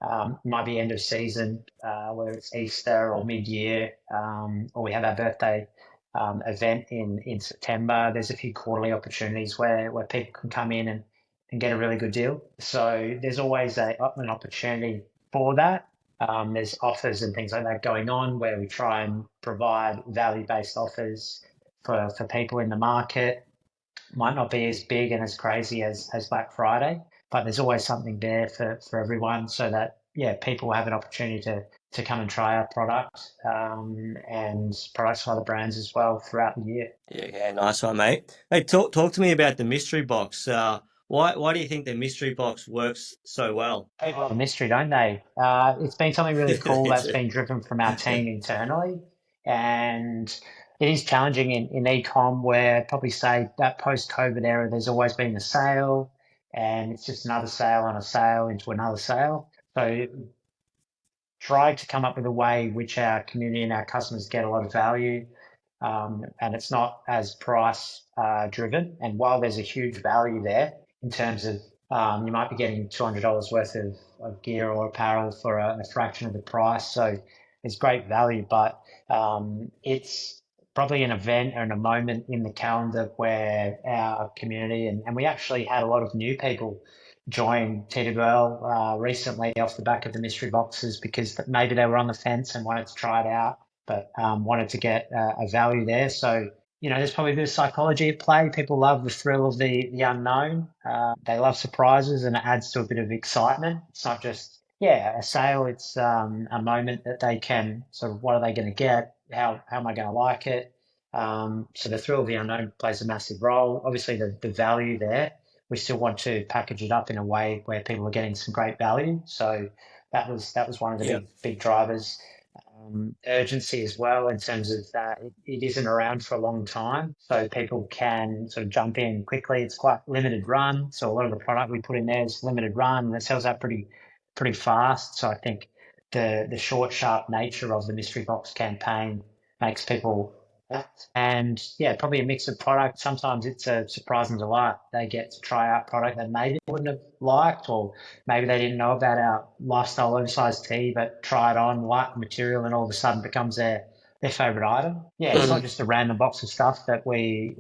it might be end of season, whether it's Easter or mid-year, or we have our birthday event in September. There's a few quarterly opportunities where people can come in and get a really good deal. So there's always an opportunity for that. There's offers and things like that going on where we try and provide value-based offers for people in the market. Might not be as big and as crazy as Black Friday, but there's always something there for everyone so that, yeah, people have an opportunity to come and try our product, and products from other brands as well throughout the year. yeah, yeah, nice one, mate. Hey, talk to me about the mystery box. Why do you think the mystery box works so well? People love a mystery, don't they? It's been something really cool They that's do. been driven from our team internally. And it is challenging in e-com where I'd probably say that post-COVID era, there's always been a sale and it's just another sale on a sale into another sale. So try to come up with a way which our community and our customers get a lot of value, and it's not as price driven. And while there's a huge value there in terms of you might be getting $200 worth of gear or apparel for a fraction of the price, so it's great value, but it's probably an event and a moment in the calendar where our community and we actually had a lot of new people joined TWL recently off the back of the mystery boxes because maybe they were on the fence and wanted to try it out, but wanted to get a value there. So, there's probably a bit of psychology at play. People love the thrill of the unknown. They love surprises and it adds to a bit of excitement. It's not just, a sale. It's a moment that they can sort of, what are they going to get? How am I going to like it? So the thrill of the unknown plays a massive role. Obviously, the value there, we still want to package it up in a way where people are getting some great value. So that was one of the Yeah. big drivers. Urgency as well in terms of that it isn't around for a long time, so people can sort of jump in quickly. It's quite limited run, so a lot of the product we put in there is limited run and it sells out pretty fast. So I think the short, sharp nature of the mystery box campaign makes people and probably a mix of products. Sometimes it's a surprise and delight. They get to try out product that maybe they wouldn't have liked, or maybe they didn't know about our lifestyle oversized tee, but try it on, like the material, and all of a sudden becomes their favorite item. Yeah, it's not just a random box of stuff that we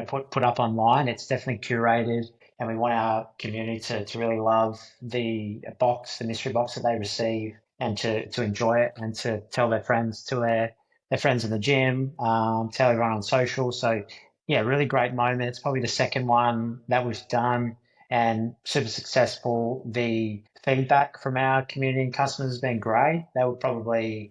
put up online. It's definitely curated, and we want our community to really love the box, the mystery box that they receive, and to enjoy it and to tell their friends, to their friends in the gym, tell everyone on social. So yeah, really great moment. It's probably the second one that we've done and super successful. The feedback from our community and customers has been great. They were probably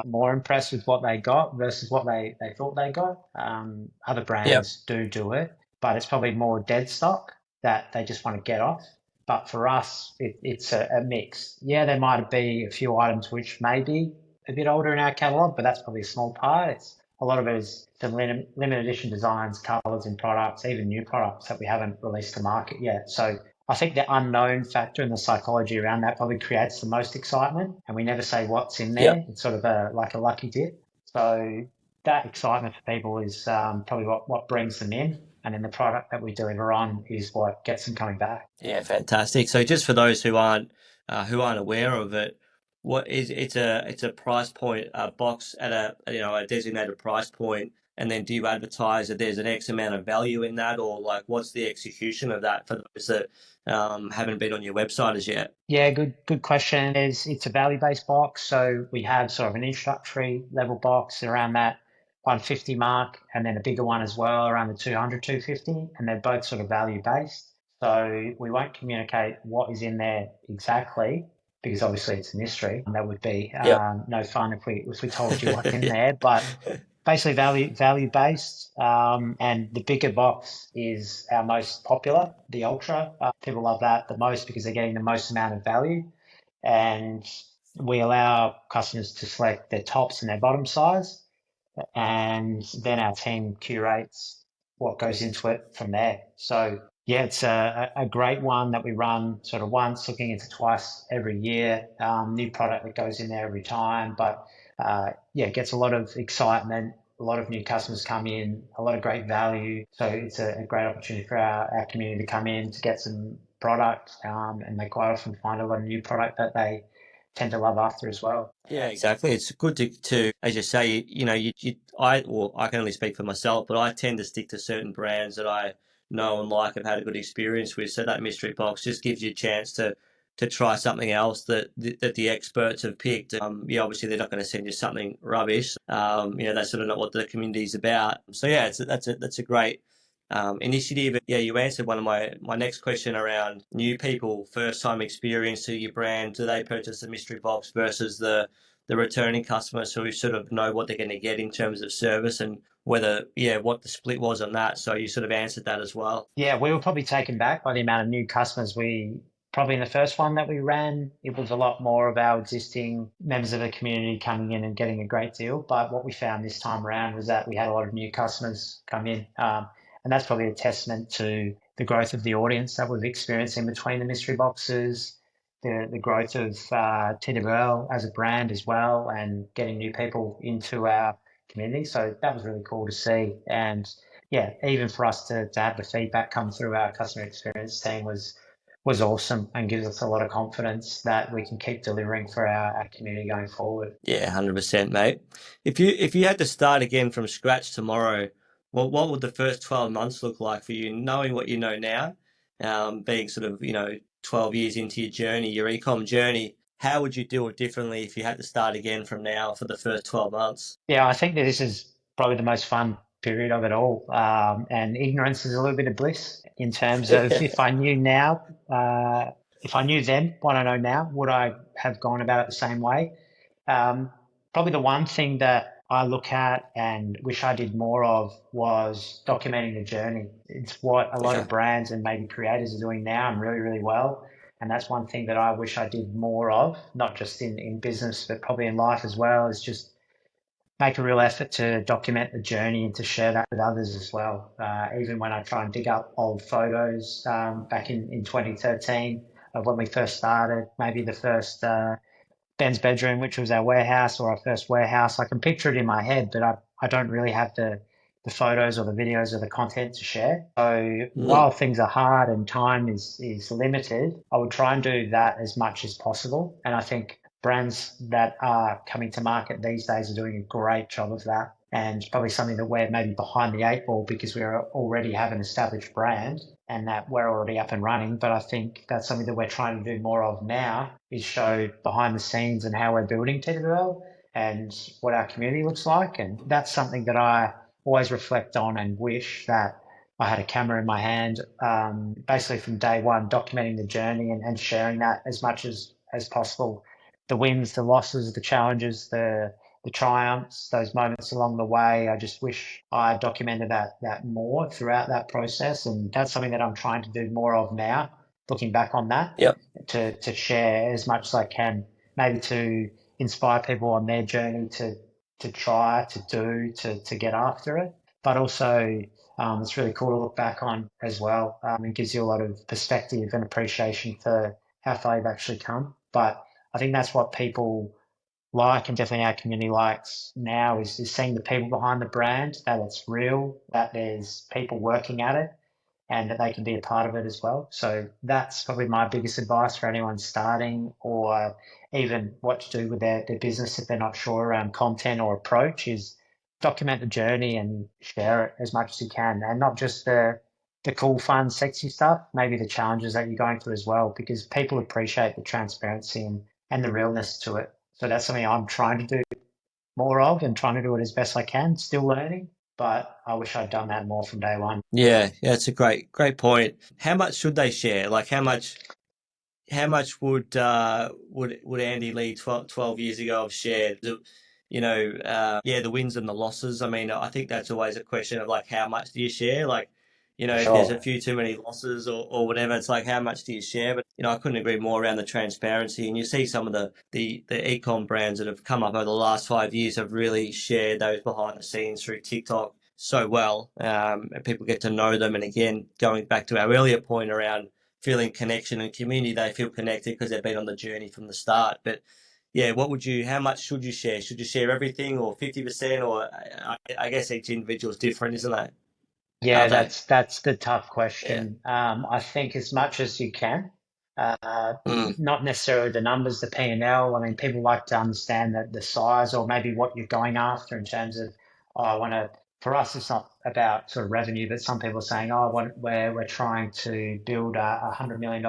more impressed with what they got versus what they thought they got. Other Yep. brands do it, but it's probably more dead stock that they just want to get off. But for us, it's a mix. Yeah, there might be a few items which may be a bit older in our catalogue, but that's probably a small part. It's a lot of it is some limited edition designs, colours in products, even new products that we haven't released to market yet. So I think the unknown factor and the psychology around that probably creates the most excitement, and we never say what's in Yep. there. It's sort of like a lucky dip. So that excitement for people is probably what brings them in, and then the product that we deliver on is what gets them coming back. Yeah, fantastic. So just for those who aren't aware of it, what is it's a price point box at a designated price point, and then do you advertise that there's an X amount of value in that, or like what's the execution of that for those that haven't been on your website as yet? Yeah, good question. It's a value-based box, so we have sort of an introductory level box around that 150 mark, and then a bigger one as well around the 200, 250, and they're both sort of value-based. So we won't communicate what is in there exactly because obviously it's a mystery, and that would be Yep. no fun if we told you what's in there. But basically value based, and the bigger box is our most popular, the Ultra. People love that the most because they're getting the most amount of value, and we allow customers to select their tops and their bottom size, and then our team curates what goes into it from there. So yeah, it's a great one that we run sort of once, looking into twice every year. New product that goes in there every time, but it gets a lot of excitement. A lot of new customers come in, a lot of great value. So it's a great opportunity for our community to come in to get some product, and they quite often find a lot of new product that they tend to love after as well. Yeah, exactly. It's good to as you say, I can only speak for myself, but I tend to stick to certain brands that I know and like and had a good experience with. So that mystery box just gives you a chance to try something else that the experts have picked. Yeah, obviously they're not going to send you something rubbish. That's sort of not what the community is about. So yeah, that's a great initiative. Yeah, you answered one of my next question around new people, first time experience to your brand. Do they purchase the mystery box versus the returning customers who sort of know what they're going to get in terms of service and what the split was on that. So you sort of answered that as well. Yeah, we were probably taken back by the amount of new customers we probably in the first one that we ran, it was a lot more of our existing members of the community coming in and getting a great deal. But what we found this time around was that we had a lot of new customers come in. And that's probably a testament to the growth of the audience that we've experienced in between the mystery boxes, the growth of TWL as a brand as well, and getting new people into our community. So that was really cool to see. And yeah, even for us to have the feedback come through our customer experience team was awesome and gives us a lot of confidence that we can keep delivering for our community going forward. Yeah, 100%, mate. If you had to start again from scratch tomorrow, what would the first 12 months look like for you, knowing what you know now, being sort of, 12 years into your journey, your ecom journey, how would you do it differently if you had to start again from now for the first 12 months? Yeah, I think that this is probably the most fun period of it all. And ignorance is a little bit of bliss in terms of if I knew now, if I knew then what I know now, would I have gone about it the same way? Um, Probably the one thing that I look at and wish I did more of was documenting the journey. It's what a lot Okay. of brands and maybe creators are doing now and really, really well. And that's one thing that I wish I did more of, not just in business, but probably in life as well, is just make a real effort to document the journey and to share that with others as well. Even when I try and dig up old photos back in 2013 of when we first started, maybe the first Ben's bedroom, which was our warehouse or our first warehouse. I can picture it in my head, but I don't really have the photos or the videos or the content to share. So Mm. while things are hard and time is limited, I would try and do that as much as possible. And I think brands that are coming to market these days are doing a great job of that. And probably something that we're maybe behind the eight ball because we already have an established brand and that we're already up and running. But I think that's something that we're trying to do more of now is show behind the scenes and how we're building TWL and what our community looks like. And that's something that I always reflect on and wish that I had a camera in my hand, basically from day one, documenting the journey and sharing that as much as possible. The wins, the losses, the challenges, the triumphs, those moments along the way. I just wish I documented that more throughout that process, and that's something that I'm trying to do more of now. Looking back on that, Yep. to share as much as I can, maybe to inspire people on their journey to try to do to get after it, but also. It's really cool to look back on as well. It gives you a lot of perspective and appreciation for how far you've actually come. But I think that's what people like and definitely our community likes now is seeing the people behind the brand, that it's real, that there's people working at it and that they can be a part of it as well. So that's probably my biggest advice for anyone starting or even what to do with their business if they're not sure around content or approach is document the journey and share it as much as you can. And not just the cool, fun, sexy stuff, maybe the challenges that you're going through as well, because people appreciate the transparency and the realness to it. So that's something I'm trying to do more of and trying to do it as best I can, still learning, but I wish I'd done that more from day one. Yeah, it's a great point. How much should they share? Like how much would Andy Lee 12 years ago have shared? Yeah, the wins and the losses. I mean, I think that's always a question of like how much do you share? Like, For if there's a sure. few too many losses or whatever, it's like how much do you share? But I couldn't agree more around the transparency. And you see some of the ecom brands that have come up over the last 5 years have really shared those behind the scenes through TikTok so well, and people get to know them. And again, going back to our earlier point around feeling connection and community, they feel connected because they've been on the journey from the start. But yeah, how much should you share? Should you share everything or 50%? Or I guess each individual is different, isn't it? Yeah, Aren't they? that's the tough Yeah. question. I think as much as you can, uh, Mm. not necessarily the numbers, the P&L. I mean, people like to understand that the size or maybe what you're going after in terms of, oh, I want to. For us, it's not about sort of revenue, but some people are saying, oh, we're trying to build a $100 million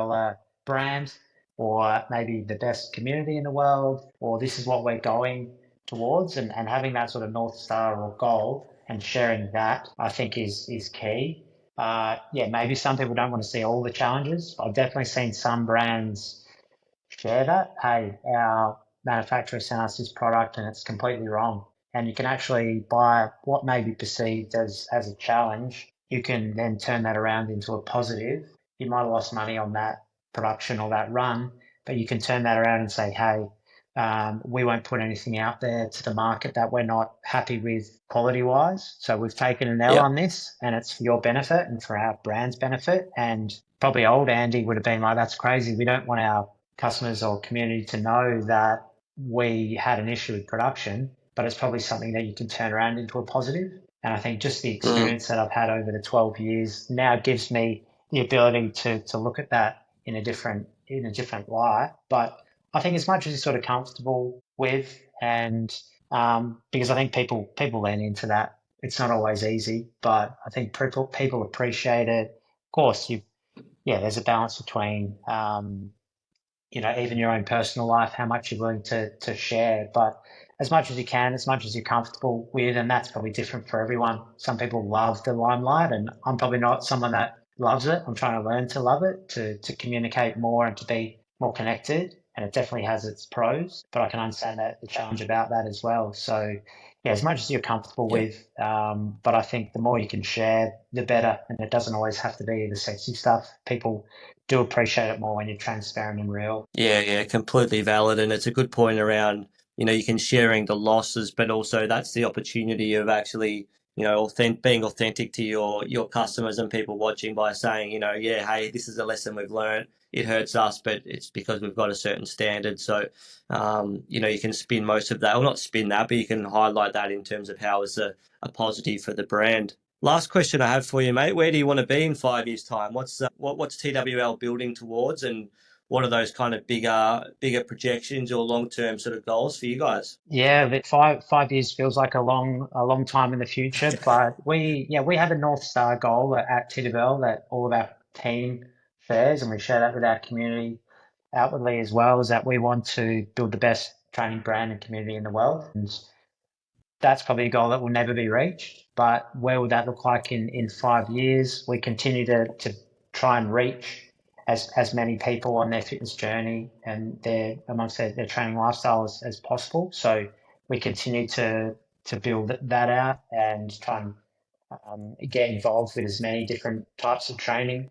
brand, or maybe the best community in the world, or this is what we're going towards, and having that sort of North Star or goal and sharing that, I think is key. Yeah, maybe some people don't want to see all the challenges. I've definitely seen some brands share that. Hey, our manufacturer sent us this product and it's completely wrong. And you can actually buy what may be perceived as a challenge. You can then turn that around into a positive. You might have lost money on that production or that run, but you can turn that around and say, hey, we won't put anything out there to the market that we're not happy with quality wise. So we've taken an L Yeah. on this, and it's for your benefit and for our brand's benefit. And probably old Andy would have been like, that's crazy. We don't want our customers or community to know that we had an issue with production, but it's probably something that you can turn around into a positive. And I think just the Mm. experience that I've had over the 12 years now gives me the ability to look at that in a different light. But I think as much as you're sort of comfortable with, and because I think people lean into that. It's not always easy, but I think people appreciate it. Of course, there's a balance between even your own personal life, how much you're willing to share, but as much as you can, as much as you're comfortable with, and that's probably different for everyone. Some people love the limelight, and I'm probably not someone that loves it. I'm trying to learn to love it, to communicate more and to be more connected. And it definitely has its pros, but I can understand that the challenge about that as well. So yeah, as much as you're comfortable Yeah. with, but I think the more you can share, the better. And it doesn't always have to be the sexy stuff. People do appreciate it more when you're transparent and real. Yeah, yeah, completely valid, and it's a good point around, you can sharing the losses, but also that's the opportunity of actually, being authentic to your customers and people watching by saying, yeah, hey, this is a lesson we've learned. It hurts us, but it's because we've got a certain standard. So, you can spin most of that, or not spin that, but you can highlight that in terms of how it's a positive for the brand. Last question I have for you, mate. Where do you want to be in 5 years' time? What's TWL building towards, and what are those kind of bigger projections or long term sort of goals for you guys? Yeah, but five years feels like a long time in the future. But we have a North Star goal at TWL that all of our team shares, and we share that with our community outwardly as well. Is that we want to build the best training brand and community in the world, and that's probably a goal that will never be reached. But where would that look like in 5 years? We continue to try and reach as many people on their fitness journey and amongst their training lifestyle as possible. So we continue to build that out and try and get involved with as many different types of training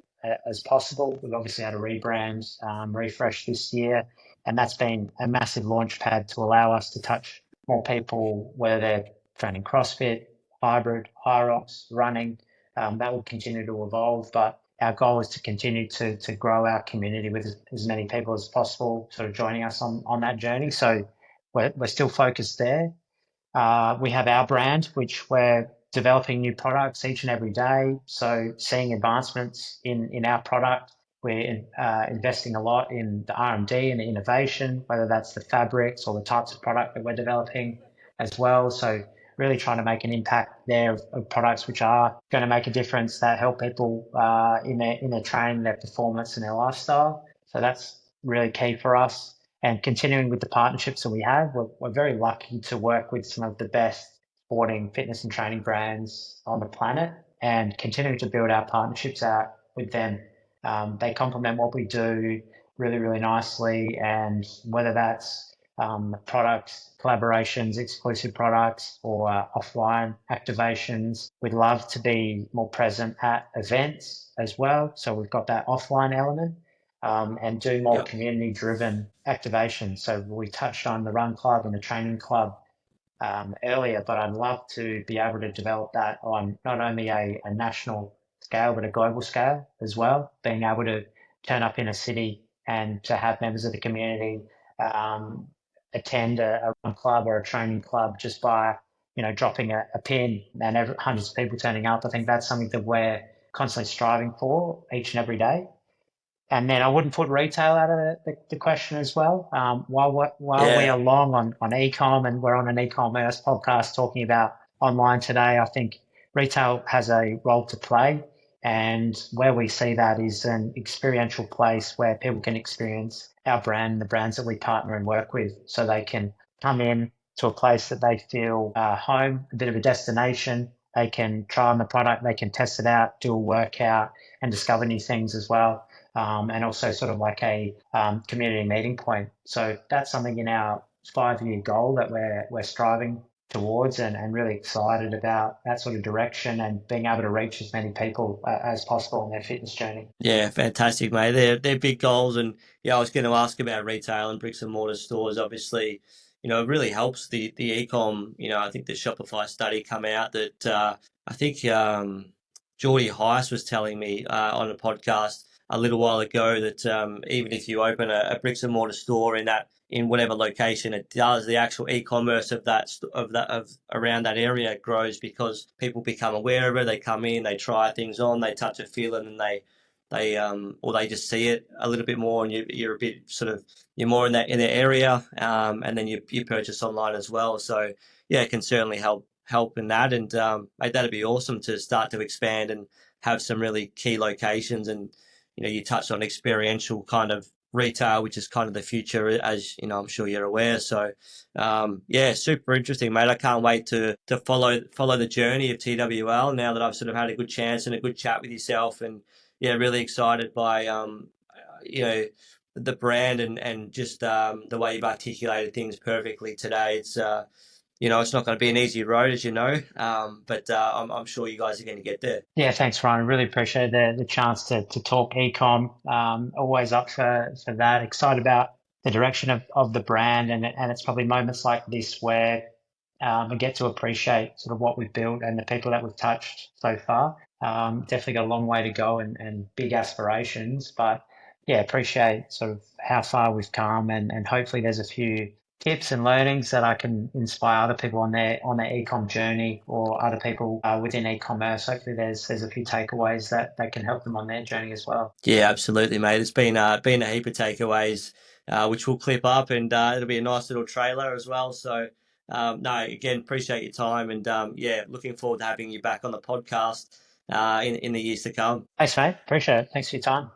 as possible. We've obviously had a rebrand, refresh this year, and that's been a massive launch pad to allow us to touch more people, whether they're training CrossFit, hybrid, high rocks, running. That will continue to evolve, but our goal is to continue to grow our community with as many people as possible, sort of joining us on that journey. So we're still focused there. We have our brand, which we're developing new products each and every day. So seeing advancements in our product, we're investing a lot in the R&D and the innovation, whether that's the fabrics or the types of product that we're developing as well. So really trying to make an impact there of products which are going to make a difference that help people in their training, their performance, and their lifestyle. So that's really key for us. And continuing with the partnerships that we have, we're very lucky to work with some of the best sporting fitness and training brands on the planet, and continuing to build our partnerships out with them. They complement what we do really, really nicely, and whether that's product collaborations, exclusive products, or offline activations, we'd love to be more present at events as well. So we've got that offline element, and do more Yep. community driven activation. So we touched on the run club and the training club earlier, but I'd love to be able to develop that on not only a national scale, but a global scale as well. Being able to turn up in a city and to have members of the community um, attend a run club or a training club just by dropping a pin, and hundreds of people turning up. I think that's something that we're constantly striving for each and every day. And then I wouldn't put retail out of the question as well. While we Yeah. are long on ecom, and we're on an e-commerce podcast talking about online today, I think retail has a role to play. And where we see that is an experiential place where people can experience our brand, the brands that we partner and work with, so they can come in to a place that they feel home, a bit of a destination. They can try on the product, they can test it out, do a workout, and discover new things as well, and also sort of like a community meeting point. So that's something in our 5 year goal that we're striving towards, and really excited about that sort of direction and being able to reach as many people as possible in their fitness journey. Yeah, fantastic, mate. They're big goals, and yeah, I was going to ask about retail and bricks and mortar stores. Obviously, it really helps the ecom. I think the Shopify study come out that I think Geordie Heiss was telling me on a podcast a little while ago that even if you open a bricks and mortar store in whatever location it does, the actual e-commerce of around that area grows because people become aware of it. They come in, they try things on, they touch it, feel it, and they just see it a little bit more, and you're a bit sort of you're more in that area, and then you purchase online as well. So yeah, it can certainly help in that, and mate, that'd be awesome to start to expand and have some really key locations. And you touched on experiential kind of retail, which is kind of the future, as I'm sure you're aware. So yeah, super interesting, mate. I can't wait to follow the journey of TWL now that I've sort of had a good chance and a good chat with yourself. And yeah, really excited by you know the brand and just the way you've articulated things perfectly today. It's not going to be an easy road, as you know, but I'm sure you guys are going to get there. Yeah, thanks, Ryan. Really appreciate the chance to talk ecom. Always up for that. Excited about the direction of the brand, and it's probably moments like this where I get to appreciate sort of what we've built and the people that we've touched so far. Definitely got a long way to go and big aspirations, but yeah, appreciate sort of how far we've come, and hopefully there's a few tips and learnings that I can inspire other people on their ecom journey, or other people within e-commerce. Hopefully there's a few takeaways that can help them on their journey as well. Yeah, absolutely, mate. It's been a heap of takeaways, which we'll clip up, and it'll be a nice little trailer as well. So no, again, appreciate your time, and yeah, looking forward to having you back on the podcast in the years to come. Thanks, mate. Appreciate it. Thanks for your time.